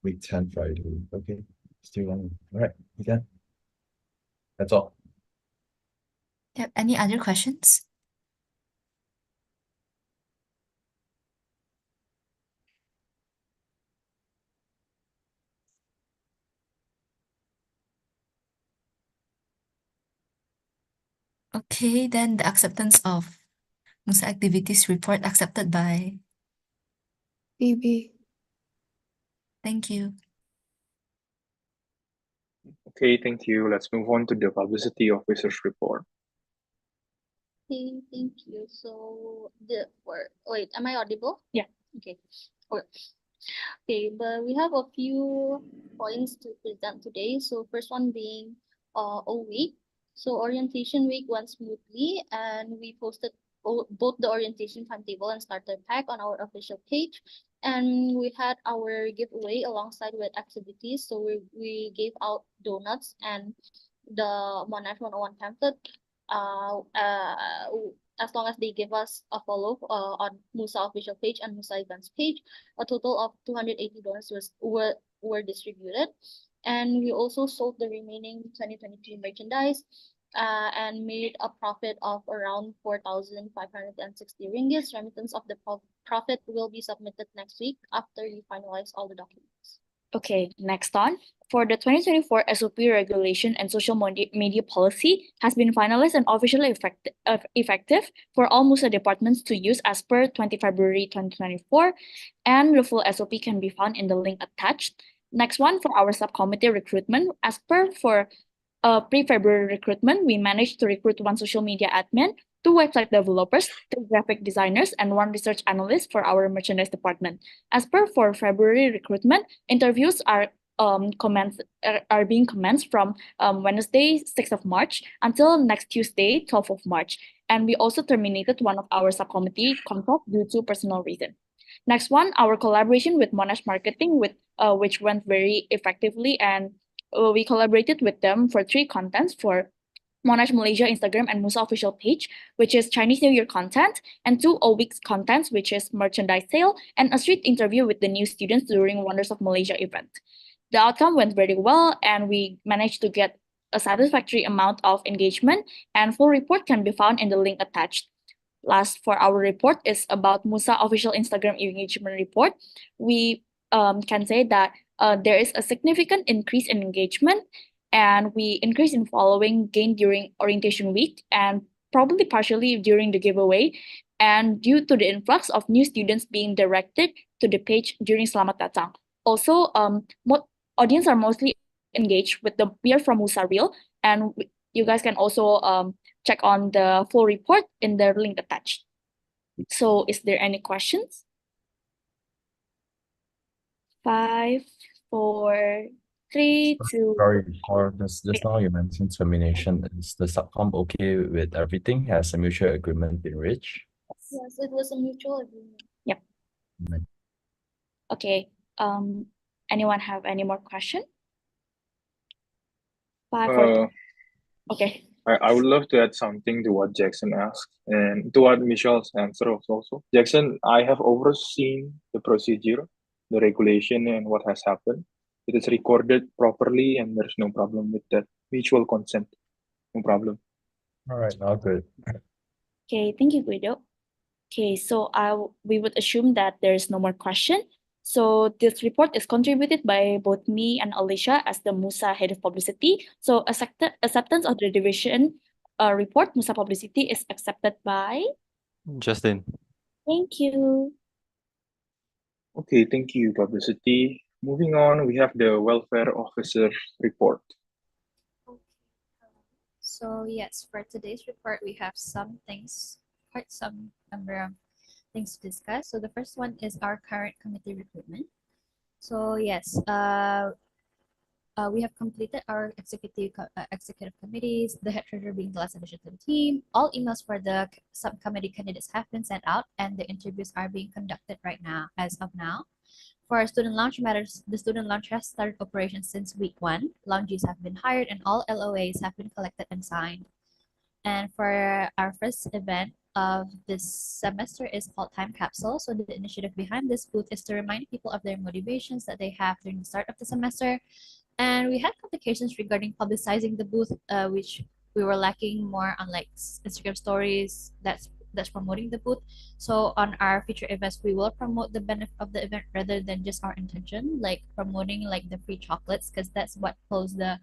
Week 10, Friday. Okay, still long. All right, again. That's all. Yep. Any other questions? Okay, then the acceptance of MUSA activities report accepted by. BB. Thank you. Okay, thank you. Let's move on to the publicity officer's report. Okay, thank you. So wait, am I audible? Yeah. Okay. Okay, but we have a few points to present today. So first one being a week. So orientation week went smoothly, and we posted both the orientation timetable and starter pack on our official page. And we had our giveaway alongside with activities. So we gave out donuts and the Monash 101 pamphlet. Uh, uh, as long as they give us a follow on MUSA official page and MUSA events page, a total of $280 were distributed. And we also sold the remaining 2023 merchandise and made a profit of around 4,560 ringgit. Remittance of the profit will be submitted next week after we finalize all the documents. Okay, next on. For the 2024 SOP regulation and social media policy has been finalized and officially effective for all MUSA departments to use as per 20 February 2024, and the full SOP can be found in the link attached. Next one, for our subcommittee recruitment, as per for pre-February recruitment, we managed to recruit 1 social media admin, 2 website developers, 3 graphic designers, and 1 research analyst for our merchandise department. As per for February recruitment, interviews are being commenced from Wednesday, 6th of March until next Tuesday, 12th of March. And we also terminated one of our subcommittee contract due to personal reason. Next one, our collaboration with Monash Marketing, which went very effectively, and we collaborated with them for 3 contents for Monash Malaysia Instagram and MUSA official page, which is Chinese New Year content, and 2 O-Weeks contents, which is merchandise sale and a street interview with the new students during Wonders of Malaysia event. The outcome went very well, and we managed to get a satisfactory amount of engagement, and full report can be found in the link attached. Last for our report is about MUSA official Instagram engagement report. We can say that there is a significant increase in engagement, and we increase in following gained during orientation week and probably partially during the giveaway, and due to the influx of new students being directed to the page during Selamat Datang. Also, audience are mostly engaged with the We Are From MUSA Reel, and you guys can also check on the full report in the link attached. So is there any questions? 5, 4, 3, 2. Sorry, or just now you mentioned termination. Is the subcom okay with everything? Has a mutual agreement been reached? Yes, it was a mutual agreement. Yep. Right. Okay. Anyone have any more question? 5, 4, 3. Okay. I would love to add something to what Jackson asked and to what Michelle's answer was also. Jackson, I have overseen the procedure, the regulation, and what has happened. It is recorded properly, and there's no problem with that. Mutual consent, no problem. All right, now good. Okay, thank you, Guido. Okay, so we would assume that there is no more question. So this report is contributed by both me and Alicia as the MUSA head of publicity. So acceptance of the division report, MUSA publicity, is accepted by Justin. Thank you. Okay, thank you, publicity. Moving on, we have the welfare officer report. So yes, for today's report, we have quite some number of things to discuss. So the first one is our current committee recruitment. So yes, we have completed our executive committees, the head treasurer being the last addition to the team. All emails for the subcommittee candidates have been sent out, and the interviews are being conducted right now, as of now. For our student launch matters, the student launch has started operations since week 1. Lounges have been hired and all LOAs have been collected and signed. And for our first event of this semester is called Time Capsule. So the initiative behind this booth is to remind people of their motivations that they have during the start of the semester. And we had complications regarding publicizing the booth, which we were lacking more on like Instagram stories that's promoting the booth. So on our future events, we will promote the benefit of the event rather than just our intention, like promoting like the free chocolates, because that's what pulls the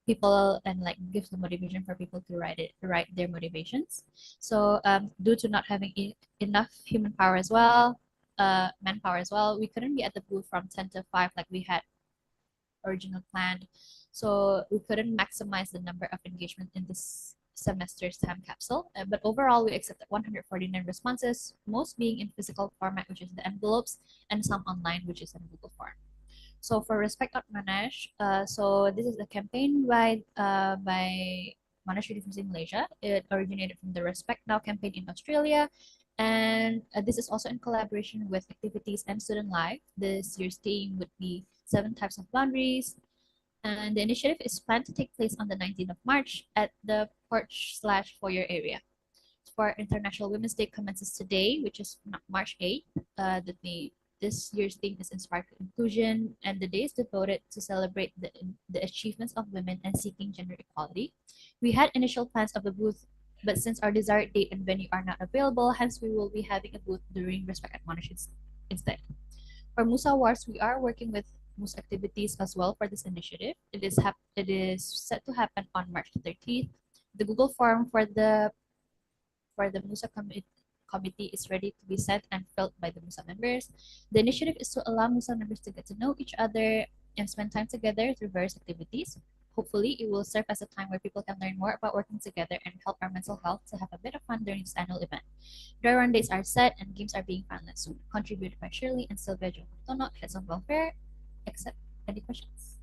people and like gives the motivation for people to write their motivations. So due to not having enough human power as well, manpower as well, we couldn't be at the booth from 10 to 5 like we had original planned. So we couldn't maximize the number of engagement in this semester's time capsule. But overall, we accepted 149 responses, most being in physical format, which is the envelopes, and some online, which is in Google Form. So for Respect Monash, so this is a campaign by Monash University in Malaysia. It originated from the Respect Now campaign in Australia. And this is also in collaboration with Activities and Student Life. This year's theme would be 7 types of boundaries. And the initiative is planned to take place on the 19th of March at the porch/foyer area. For International Women's Day commences today, which is March 8th. This year's theme is Inspired Inclusion, and the day is devoted to celebrate the achievements of women and seeking gender equality. We had initial plans of a booth, but since our desired date and venue are not available, hence we will be having a booth during Respect Monash instead. For MUSA Awards, we are working with MUSA activities as well for this initiative. It is set to happen on March 30th. The Google form for the MUSA committee is ready to be sent and filled by the MUSA members. The initiative is to allow MUSA members to get to know each other and spend time together through various activities. Hopefully, it will serve as a time where people can learn more about working together and help our mental health to have a bit of fun during this annual event. Dry run dates are set and games are being finalized soon. Contributed by Shirley and Sylvia Jotono, heads of welfare. Accept any questions?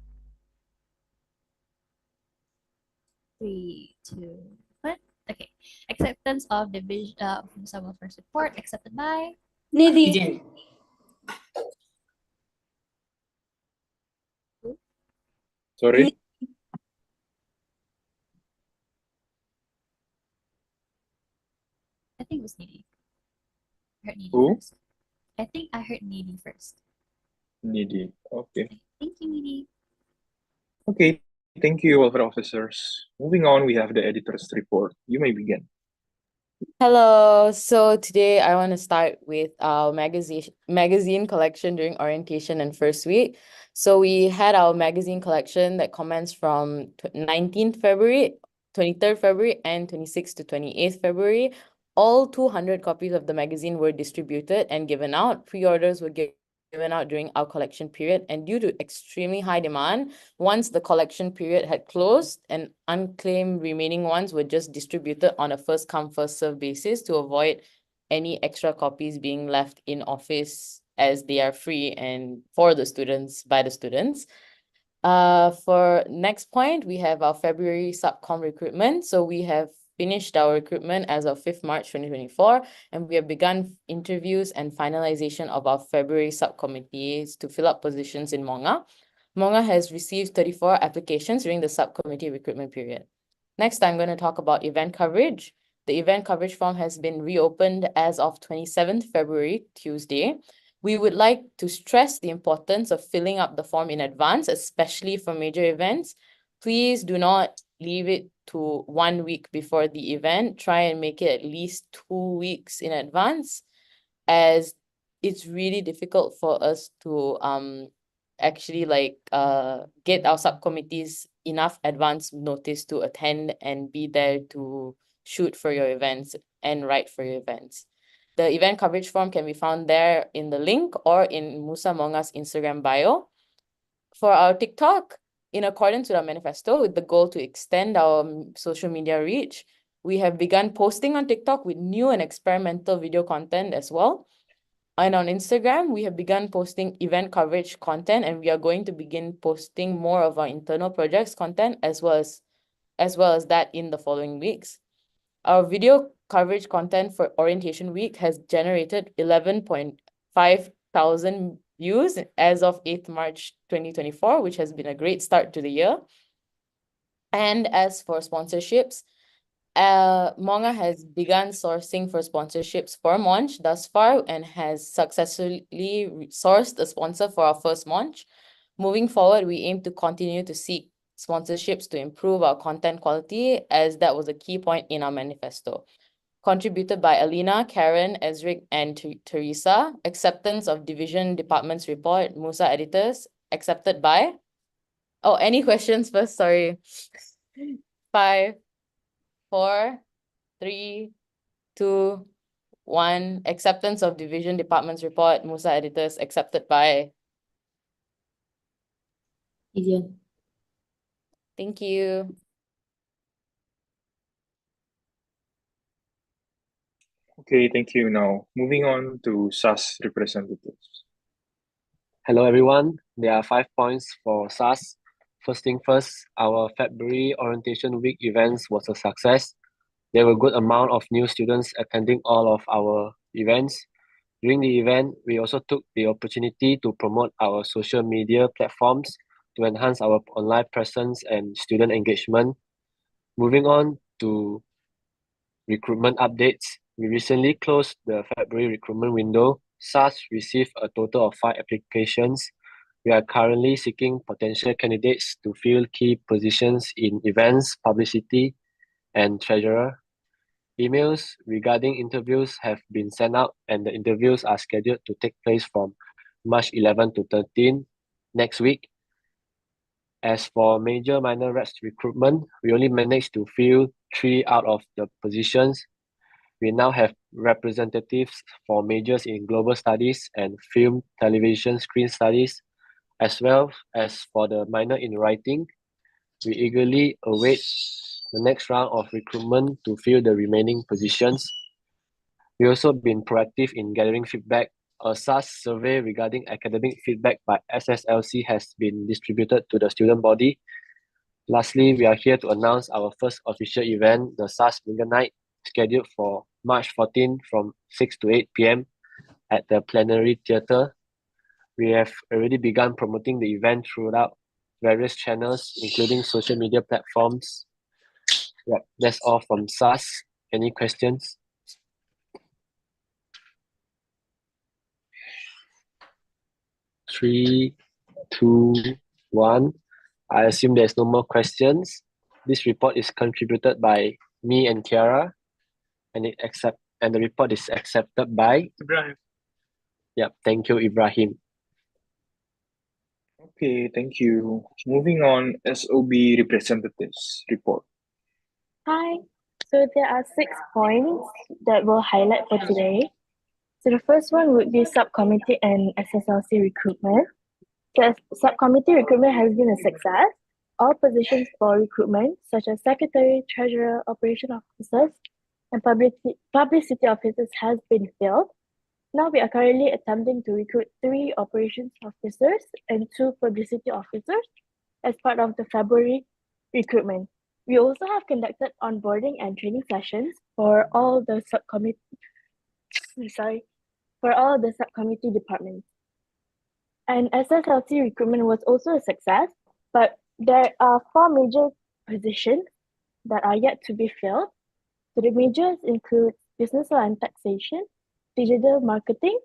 3, 2, 1. Okay. Acceptance of the MUSA welfare support accepted by Nidhi. Sorry. I think it was Needy. I heard Needy Who? first. I think I heard Needy first. Needy. Okay. Thank you, Needy. Okay. Thank you, welfare officers. Moving on, we have the editor's report. You may begin. Hello. So today I want to start with our magazine collection during orientation and first week. So we had our magazine collection that commenced from 19th February, 23rd February, and 26th to 28th February. All 200 copies of the magazine were distributed and given out. Pre-orders were given out during our collection period, and due to extremely high demand, once the collection period had closed, and unclaimed remaining ones were just distributed on a first come first serve basis to avoid any extra copies being left in office, as they are free and for the students, by the students. For next point, we have our February subcom recruitment. So we have finished our recruitment as of 5th March 2024, and we have begun interviews and finalization of our February subcommittees to fill up positions in Monga. Monga has received 34 applications during the subcommittee recruitment period. Next, I'm going to talk about event coverage. The event coverage form has been reopened as of 27th February, Tuesday. We would like to stress the importance of filling up the form in advance, especially for major events. Please do not leave it to 1 week before the event. Try and make it at least 2 weeks in advance, as it's really difficult for us to actually get our subcommittees enough advance notice to attend and be there to shoot for your events and write for your events. The event coverage form can be found there in the link or in MUSA Monga's Instagram bio. For our TikTok, in accordance with our manifesto, with the goal to extend our social media reach, we have begun posting on TikTok with new and experimental video content as well. And on Instagram, we have begun posting event coverage content, and we are going to begin posting more of our internal projects content as well as that in the following weeks. Our video coverage content for orientation week has generated 11.5 thousand views as of 8th March 2024, which has been a great start to the year. And as for sponsorships, Monga has begun sourcing for sponsorships for Monch thus far and has successfully sourced a sponsor for our first Monch. Moving forward, we aim to continue to seek sponsorships to improve our content quality, as that was a key point in our manifesto. Contributed by Alina, Karen, Ezric, and Teresa. Acceptance of Division Department's report, MUSA editors, accepted by... Oh, any questions first? Sorry. 5, 4, 3, 2, 1. Acceptance of Division Department's report, MUSA editors, accepted by... Vivian. Thank you. Okay, thank you. Now, moving on to SAS representatives. Hello, everyone. There are 5 points for SAS. First thing first, our February orientation week events was a success. There were a good amount of new students attending all of our events. During the event, we also took the opportunity to promote our social media platforms to enhance our online presence and student engagement. Moving on to recruitment updates, we recently closed the February recruitment window. SAS received a total of 5 applications. We are currently seeking potential candidates to fill key positions in events, publicity, and treasurer. Emails regarding interviews have been sent out, and the interviews are scheduled to take place from March 11 to 13 next week. As for major minor reps recruitment, we only managed to fill 3 out of the positions. We now have representatives for majors in global studies and film, television, screen studies, as well as for the minor in writing. We eagerly await the next round of recruitment to fill the remaining positions. We also been proactive in gathering feedback. A SAS survey regarding academic feedback by SSLC has been distributed to the student body. Lastly, we are here to announce our first official event, the SAS Mingle Night, scheduled for March 14 from 6 to 8 p.m. at the Plenary Theatre. We have already begun promoting the event throughout various channels, including social media platforms. Yep, that's all from SAS. Any questions? Three, two, one. I assume there's no more questions. This report is contributed by me and Kiara, and the report is accepted by Ibrahim. Yep, thank you, Ibrahim. Okay, thank you. Moving on, SOB representatives report. Hi. So there are 6 points that we'll highlight for today. So the first one would be subcommittee and SSLC recruitment. The subcommittee recruitment has been a success. All positions for recruitment, such as secretary, treasurer, operation officers, and publicity officers, has been filled. Now we are currently attempting to recruit 3 operations officers and 2 publicity officers as part of the February recruitment. We also have conducted onboarding and training sessions for all the subcommittee departments. And SSLC recruitment was also a success, but there are 4 major positions that are yet to be filled. So the majors include business law and taxation, digital marketing,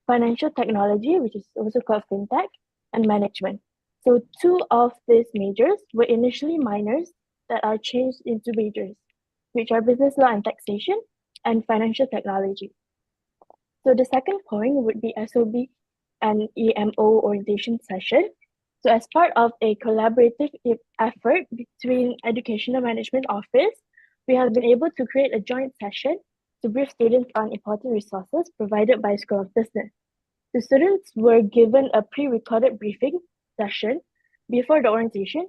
financial technology, which is also called fintech, and management. So 2 of these majors were initially minors that are changed into majors, which are business law and taxation and financial technology. So the second point would be SOB and EMO orientation session. So as part of a collaborative effort between Educational Management Office, we have been able to create a joint session to brief students on important resources provided by School of Business. The students were given a pre-recorded briefing session before the orientation,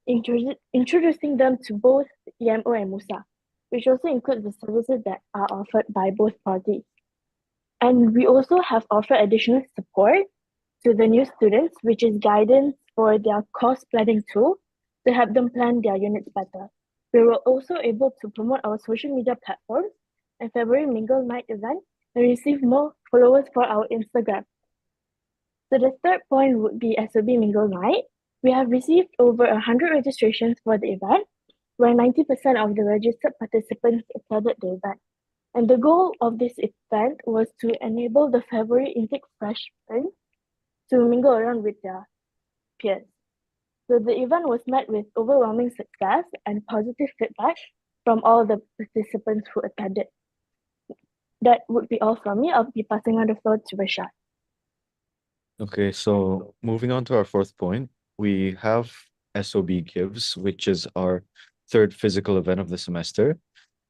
introducing them to both EMO and MUSA, which also includes the services that are offered by both parties. And we also have offered additional support to the new students, which is guidance for their course planning tool to help them plan their units better. We were also able to promote our social media platforms and February Mingle Night event and receive more followers for our Instagram. So the third point would be SOB Mingle Night. We have received over 100 registrations for the event, where 90% of the registered participants attended the event. And the goal of this event was to enable the February intake freshmen to mingle around with their peers. So the event was met with overwhelming success and positive feedback from all the participants who attended. That would be all from me. I'll be passing on the floor to Rashad. Okay, so moving on to our fourth point, we have SOB Gives, which is our third physical event of the semester,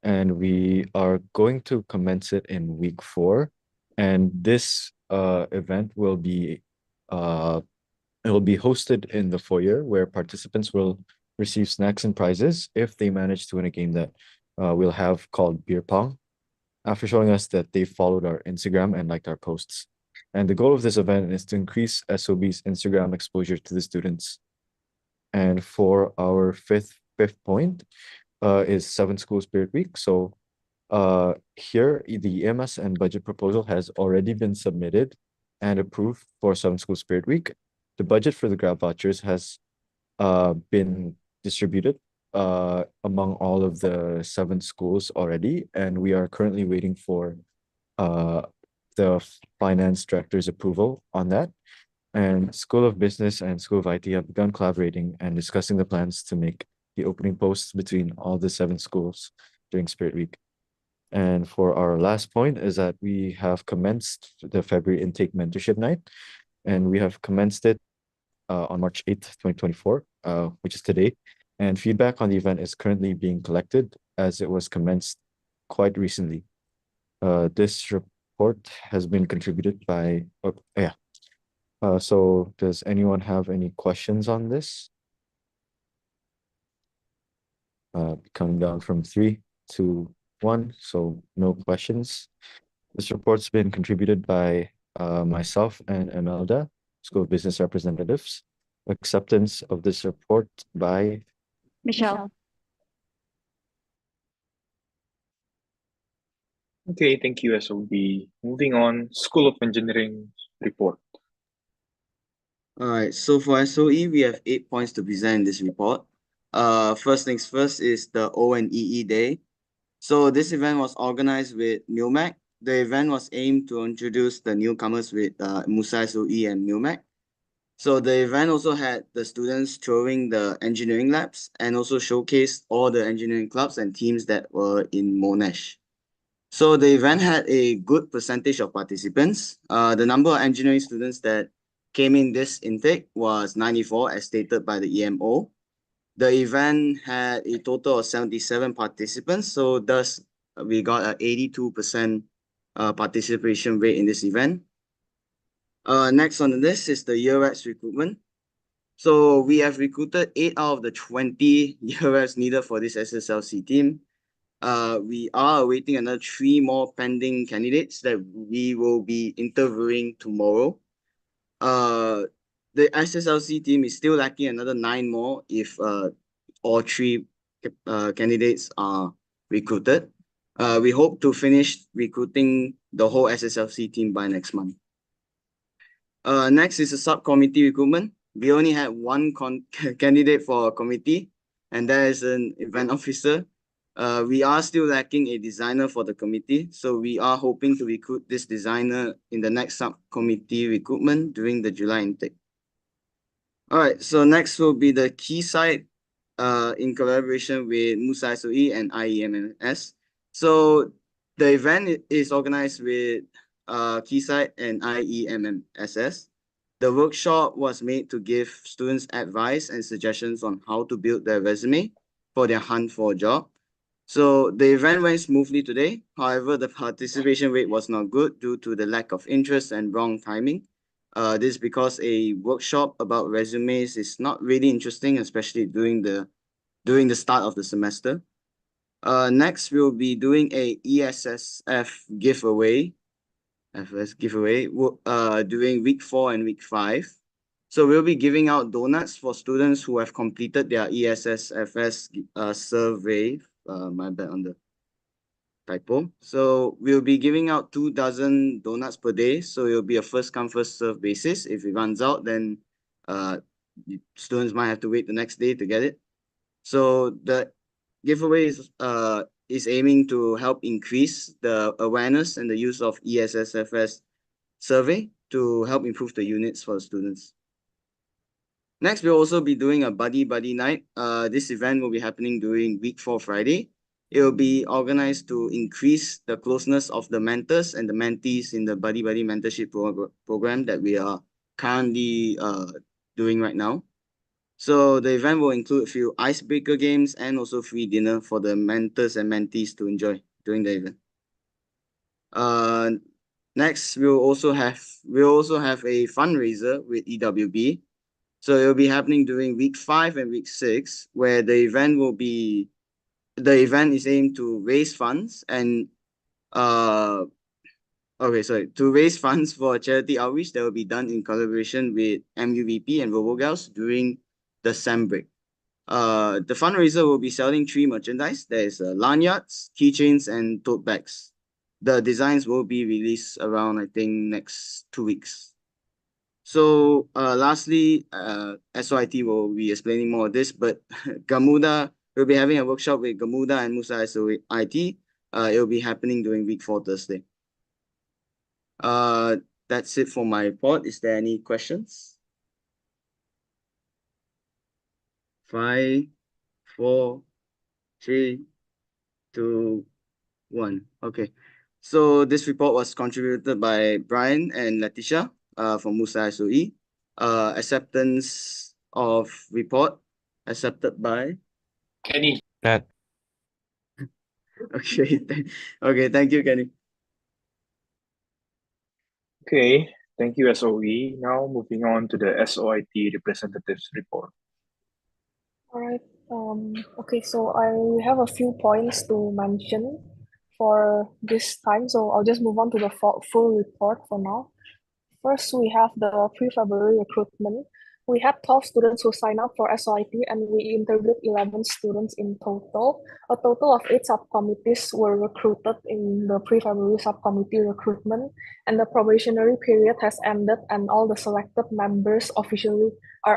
and we are going to commence it in week 4. And this event will be it will be hosted in the foyer, where participants will receive snacks and prizes if they manage to win a game that we'll have called Beer Pong, after showing us that they followed our Instagram and liked our posts. And the goal of this event is to increase SOB's Instagram exposure to the students. And for our fifth point is 7 School Spirit Week. So here, the EMS and budget proposal has already been submitted and approved for 7 School Spirit Week. The budget for the grab vouchers has been distributed among all of the 7 schools already, and we are currently waiting for the finance director's approval on that. And School of Business and School of IT have begun collaborating and discussing the plans to make the opening posts between all the 7 schools during Spirit Week. And for our last point is that we have commenced the February intake mentorship night, and we have commenced it on March 8th, 2024, which is today. And feedback on the event is currently being collected as it was commenced quite recently. This report has been contributed by, so does anyone have any questions on this? Coming down from 3, 2, 1, so no questions. This report's been contributed by myself and Imelda, School of Business representatives. Acceptance of this report by Michelle. Okay, thank you, SOB. Moving on, School of Engineering report. All right, so for SOE, we have 8 points to present in this report. First things first is the O&EE Day. So this event was organized with MUMAC. The event was aimed to introduce the newcomers with MUSA SOE and MUMAC. So the event also had the students touring the engineering labs and also showcased all the engineering clubs and teams that were in Monash. So the event had a good percentage of participants. The number of engineering students that came in this intake was 94 as stated by the EMO. The event had a total of 77 participants, so thus we got an 82% participation rate in this event. Next on the list is the year reps recruitment. So we have recruited 8 out of the 20 year reps needed for this SSLC team. We are awaiting another 3 more pending candidates that we will be interviewing tomorrow. The SSLC team is still lacking another 9 more if all 3 candidates are recruited. We hope to finish recruiting the whole SSLC team by next month. Next is the subcommittee recruitment. We only had 1 candidate for a committee, and that is an event officer. We are still lacking a designer for the committee, so we are hoping to recruit this designer in the next subcommittee recruitment during the July intake. All right, so next will be the key site in collaboration with MUSA SOE and IEMMS. So the event is organized with Keysight and IEMMSS. The workshop was made to give students advice and suggestions on how to build their resume for their hunt for a job. So the event went smoothly today. However, the participation rate was not good due to the lack of interest and wrong timing. This is because a workshop about resumes is not really interesting, especially during the start of the semester. Next, we'll be doing a ESSF giveaway. FS giveaway during week 4 and week 5. So we'll be giving out donuts for students who have completed their ESSFS survey. My bad on the typo. So we'll be giving out 2 dozen donuts per day. So it'll be a first come first serve basis. If it runs out, then students might have to wait the next day to get it. So the giveaway is aiming to help increase the awareness and the use of ESSFS survey to help improve the units for the students. Next, we'll also be doing a buddy night. This event will be happening during week 4 Friday. It will be organized to increase the closeness of the mentors and the mentees in the buddy mentorship program that we are currently doing right now. So the event will include a few icebreaker games and also free dinner for the mentors and mentees to enjoy during the event. Next, we'll also have a fundraiser with EWB. So it will be happening during week 5 and week 6, where the event is aimed to raise funds and to raise funds for charity outreach that will be done in collaboration with MUVP and RoboGals during the SEM break. The fundraiser will be selling 3 merchandise. There is lanyards, keychains, and tote bags. The designs will be released around, I think, next 2 weeks. So lastly, SOIT will be explaining more of this, but Gamuda will be having a workshop with Gamuda and MUSA SOIT. It will be happening during week 4 Thursday. That's it for my report. Is there any questions? 5, 4, 3, 2, 1. Okay. So this report was contributed by Brian and Letitia from MUSA SOE. Acceptance of report accepted by Kenny. Pat. Okay. Okay, thank you, Kenny. Okay, thank you, SOE. Now moving on to the SOIT representatives report. All right. Okay, so I have a few points to mention for this time. So I'll just move on to the full report for now. First, we have the pre-February recruitment. We had 12 students who signed up for SOIT and we interviewed 11 students in total. A total of 8 subcommittees were recruited in the pre-February subcommittee recruitment, and the probationary period has ended and all the selected members are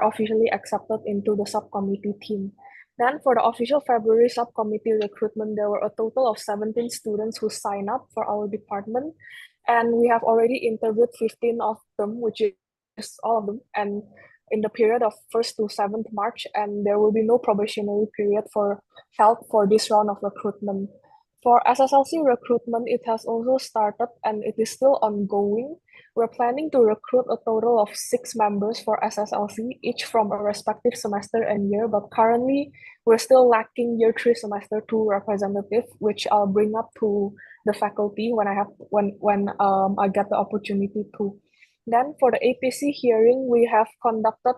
officially accepted into the subcommittee team. Then for the official February subcommittee recruitment, there were a total of 17 students who signed up for our department, and we have already interviewed 15 of them, which is all of them, and in the period of 1st to 7th March, and there will be no probationary period held for this round of recruitment. For SSLC recruitment, it has also started and it is still ongoing. We're planning to recruit a total of 6 members for SSLC, each from a respective semester and year, but currently we're still lacking year 3 semester 2 representative, which I'll bring up to the faculty when I get the opportunity to. Then for the APC hearing, we have conducted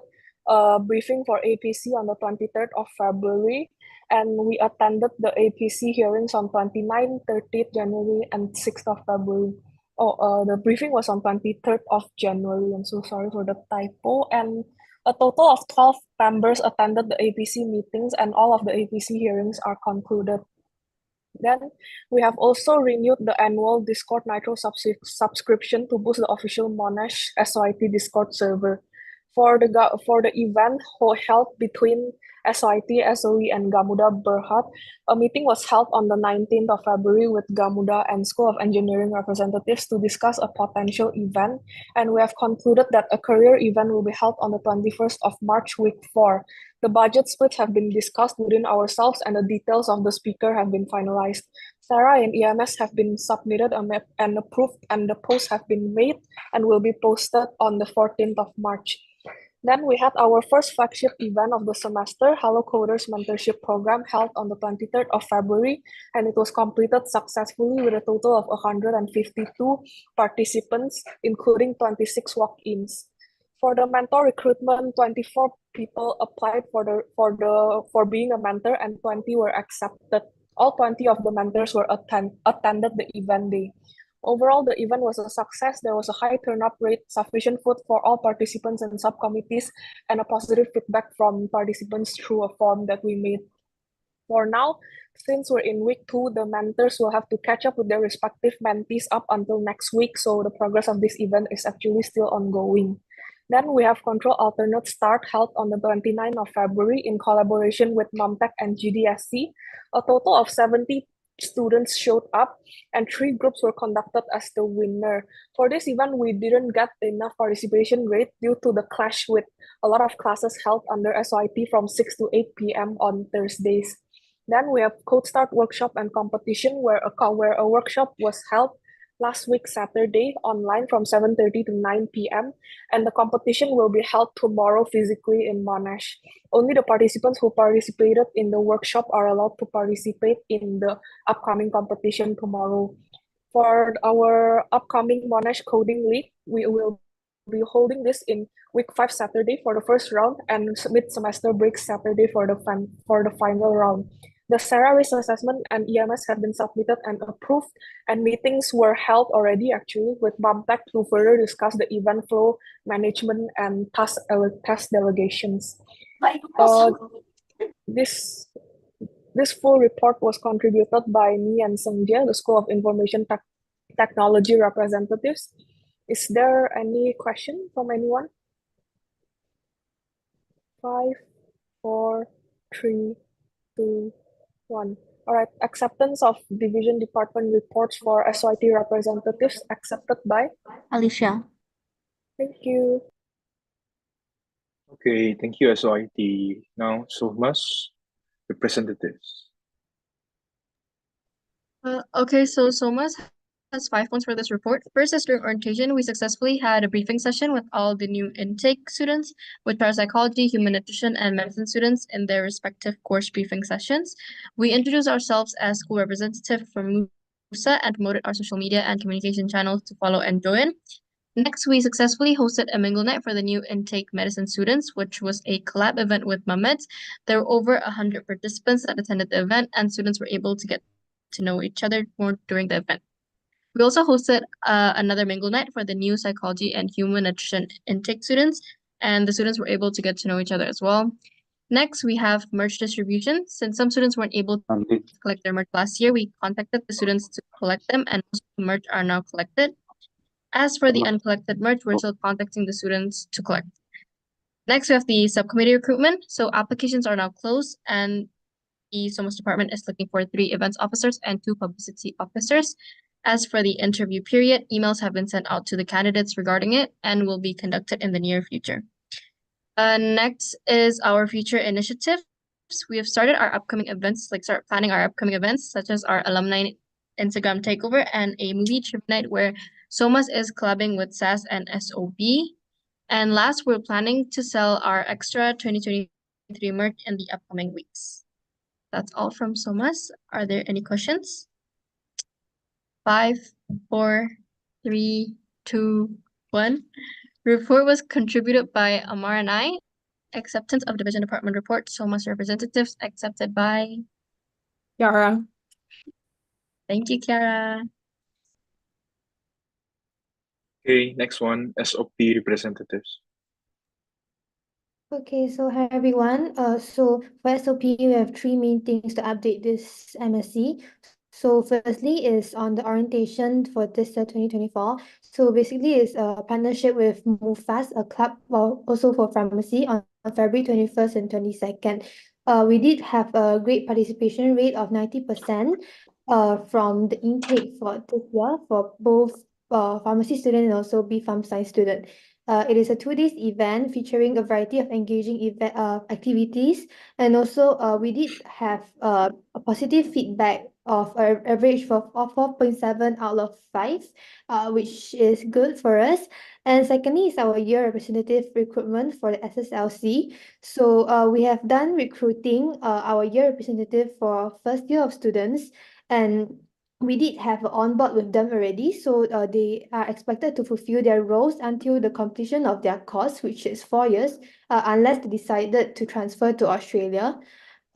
a briefing for APC on the 23rd of February, and we attended the APC hearings on 29th, 30th January, and 6th of February. The briefing was on 23rd of January. I'm so sorry for the typo. And a total of 12 members attended the APC meetings, and all of the APC hearings are concluded. Then we have also renewed the annual Discord Nitro subscription to boost the official Monash SOIT Discord server. For the event held between SOIT, SOE, and Gamuda Berhad, a meeting was held on the 19th of February with Gamuda and School of Engineering representatives to discuss a potential event, and we have concluded that a career event will be held on the 21st of March, week 4. The budget splits have been discussed within ourselves and the details of the speaker have been finalized. Sarah and EMS have been submitted and approved, and the posts have been made and will be posted on the 14th of March. Then we had our first flagship event of the semester, Hello Coders Mentorship Program, held on the 23rd of February, and it was completed successfully with a total of 152 participants, including 26 walk-ins. For the mentor recruitment, 24 people applied for being a mentor, and 20 were accepted. All 20 of the mentors were attended the event day. Overall, the event was a success. There was a high turnout rate, sufficient food for all participants and subcommittees, and a positive feedback from participants through a form that we made. For now, since we're in week 2, the mentors will have to catch up with their respective mentees up until next week, so the progress of this event is actually still ongoing. Then we have Control Alternate Start held on the 29th of February in collaboration with MomTech and GDSC. A total of 70 students showed up and 3 groups were conducted as the winner. For this event, we didn't get enough participation rate due to the clash with a lot of classes held under SYT from 6 to 8 p.m. on Thursdays. Then we have Code Start workshop and competition where a workshop was held last week Saturday online from 7:30 to 9 p.m. and the competition will be held tomorrow physically in Monash. Only the participants who participated in the workshop are allowed to participate in the upcoming competition tomorrow. For our upcoming Monash Coding League, we will be holding this in week 5 Saturday for the first round and mid-semester break Saturday for the final round. The SARA risk assessment and EMS have been submitted and approved, and meetings were held already actually with MomTech to further discuss the event flow management and task delegations. This full report was contributed by me and Sengjie, the School of Information Technology representatives. Is there any question from anyone? 5, 4, 3, 2, 1. All right, acceptance of division department reports for SYT representatives accepted by Alicia. Thank you. Okay, thank you, SYT. Now, SOMAS representatives. Okay, so SOMAS has 5 points for this report. First is during orientation, we successfully had a briefing session with all the new intake students, with parapsychology, human nutrition, and medicine students in their respective course briefing sessions. We introduced ourselves as school representative for MUSA and promoted our social media and communication channels to follow and join. Next, we successfully hosted a mingle night for the new intake medicine students, which was a collab event with Mummed. There were over 100 participants that attended the event, and students were able to get to know each other more during the event. We also hosted another mingle night for the new psychology and human nutrition intake students, and the students were able to get to know each other as well. Next, we have merch distribution. Since some students weren't able to collect their merch last year, we contacted the students to collect them, and most of the merch are now collected. As for the uncollected merch, we're still contacting the students to collect. Next, we have the subcommittee recruitment. So applications are now closed, and the SOMAS department is looking for 3 events officers and 2 publicity officers. As for the interview period, emails have been sent out to the candidates regarding it and will be conducted in the near future. Next is our future initiatives. We have started our upcoming events, start planning our upcoming events, such as our alumni Instagram takeover and a movie trivia night where SOMAS is collabing with SAS and SOB. And last, we're planning to sell our extra 2023 merch in the upcoming weeks. That's all from SOMAS. Are there any questions? 5, 4, 3, 2, 1. Report was contributed by Amar and I. Acceptance of division department report, SOMAS representatives accepted by Yara. Thank you, Kiara. Okay, next one, SOP representatives. Okay, so hi everyone. So for SOP, we have 3 main things to update this MSc. So firstly is on the orientation for this 2024. So basically it's a partnership with MUFAS, a club also for pharmacy on February 21st and 22nd. We did have a great participation rate of 90% from the intake for this year for both pharmacy student and also B.Pharm Science student. It is a 2 days event featuring a variety of engaging activities, and also we did have a positive feedback of an average of 4.7 out of 5, which is good for us. And secondly is our year representative recruitment for the SSLC. So we have done recruiting our year representative for first year of students, and we did have on board with them already, so they are expected to fulfill their roles until the completion of their course, which is 4 years, unless they decided to transfer to Australia.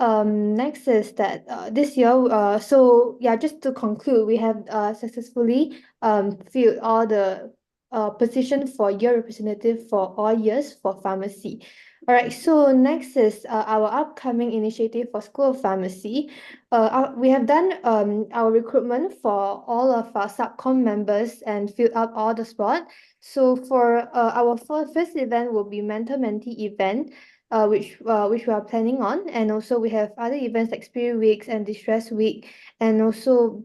Next is that this year, so yeah, just to conclude, we have successfully filled all the position for year representative for all years for pharmacy. All right, so next is our upcoming initiative for School of Pharmacy. We have done our recruitment for all of our subcom members and filled up all the spot. So for our first event will be mentor-mentee event, which we are planning on, and also we have other events like Spirit Weeks and Distress Week, and also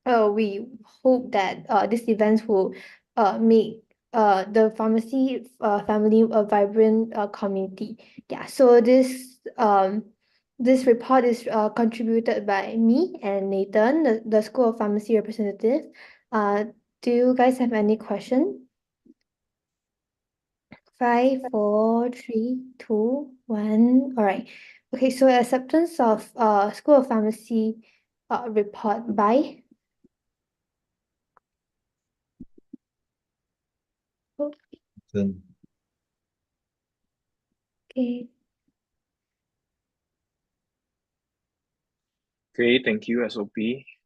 we hope that these events will make the pharmacy family a vibrant community. Yeah, so this report is contributed by me and Nathan, the School of Pharmacy representative. Do you guys have any question? 5, 4, 3, 2, 1. All right. Okay, so acceptance of School of Pharmacy report by. Then Okay. Okay, thank you, SOP.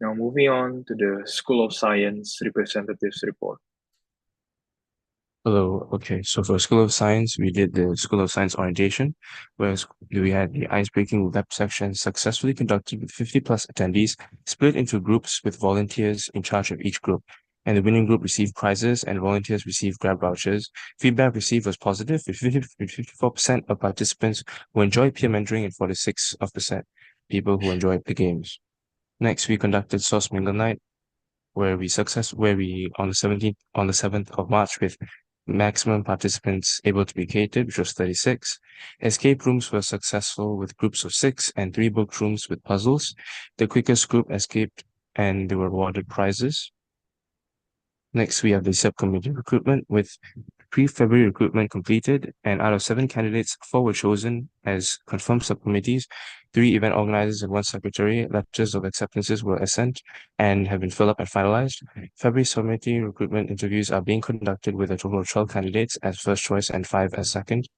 Now moving on to the School of Science representatives report. Hello. Okay, so for School of Science, we did the School of Science orientation, where we had the ice-breaking web section successfully conducted with 50 plus attendees, split into groups with volunteers in charge of each group. And the winning group received prizes and volunteers received grab vouchers. Feedback received was positive, with 54% of participants who enjoyed peer mentoring and 46% people who enjoyed the games. Next, we conducted Sauce Mingle Night, where we on the 7th of March with maximum participants able to be catered, which was 36. Escape rooms were successful with groups of 6 and 3 booked rooms with puzzles. The quickest group escaped and they were awarded prizes. Next, we have the subcommittee recruitment with pre-February recruitment completed, and out of 7 candidates, 4 were chosen as confirmed subcommittees. 3 event organizers and 1 secretary. Letters of acceptances were sent and have been filled up and finalized. February subcommittee recruitment interviews are being conducted with a total of 12 candidates as first choice and 5 as second.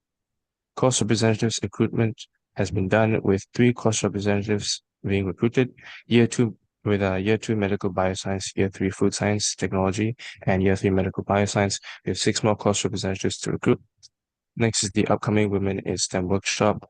Course representatives recruitment has been done with 3 course representatives being recruited. Year 2 with Year 2 Medical Bioscience, Year 3 Food Science Technology, and Year 3 Medical Bioscience. We have 6 more course representatives to recruit. Next is the upcoming Women in STEM workshop.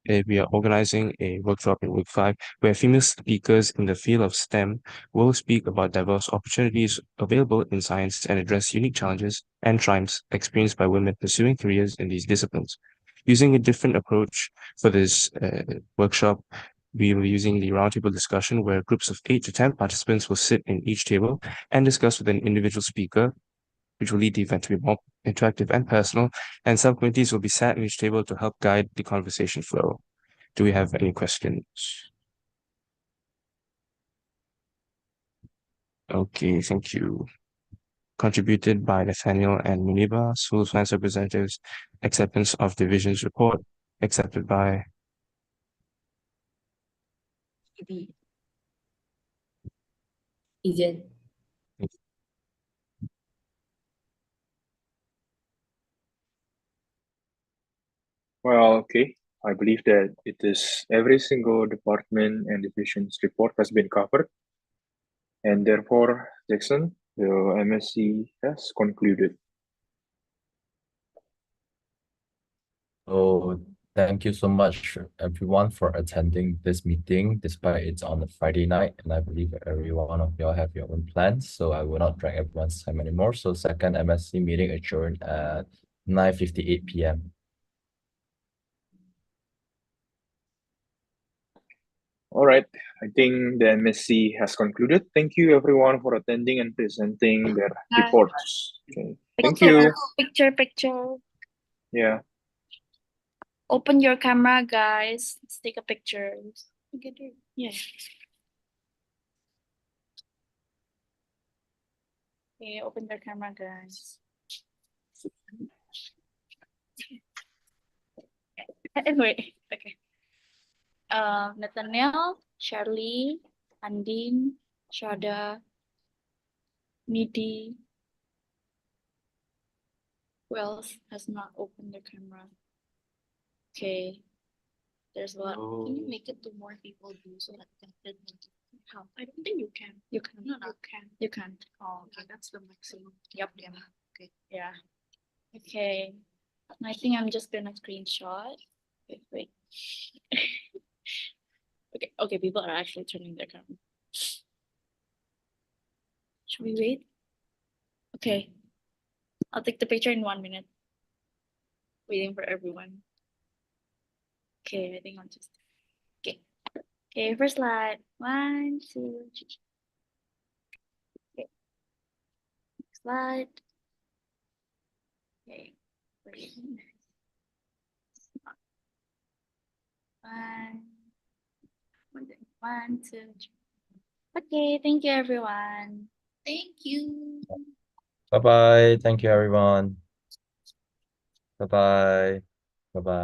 We are organizing a workshop in week 5 where female speakers in the field of STEM will speak about diverse opportunities available in science and address unique challenges and triumphs experienced by women pursuing careers in these disciplines. Using a different approach for this workshop, we will be using the roundtable discussion where groups of 8 to 10 participants will sit in each table and discuss with an individual speaker, which will lead the event to be more interactive and personal, and subcommittees will be sat in each table to help guide the conversation flow. Do we have any questions? Okay, thank you. Contributed by Nathaniel and Muniba, School of Science representatives, acceptance of division's report, accepted by Eugene. Well, okay. I believe that it is every single department and division's report has been covered. And therefore, Jackson, the MSc has concluded. So thank you so much, everyone, for attending this meeting, despite it's on a Friday night, and I believe every one of y'all have your own plans, so I will not drag everyone's time anymore. So second MSc meeting adjourned at 9:58 p.m. All right. I think the MSc has concluded. Thank you, everyone, for attending and presenting their reports. Okay. Thank you. Picture. Yeah. Open your camera, guys. Let's take a picture. Yeah. Okay, open your camera, guys. Wait, okay. Nathaniel, Charlie, Andin, Shada, Nidhi. Who else has not opened their camera? Okay. There's a lot. Can you make it to more people do so that we can fit more people? How? I don't think you can. You can. No, no, you can. You can. Oh, okay. That's the maximum. Yep. Yeah. Okay. Yeah. Okay. I think I'm just gonna screenshot. Wait. Okay, people are actually turning their camera. Should we wait? Okay. I'll take the picture in 1 minute. Waiting for everyone. Okay, I think I'll just. Okay. Okay, first slide. 1, 2, 3. Okay. Next slide. Okay. One, two, three. Okay, thank you, everyone. Thank you. Bye-bye. Thank you, everyone. Bye-bye. Bye-bye.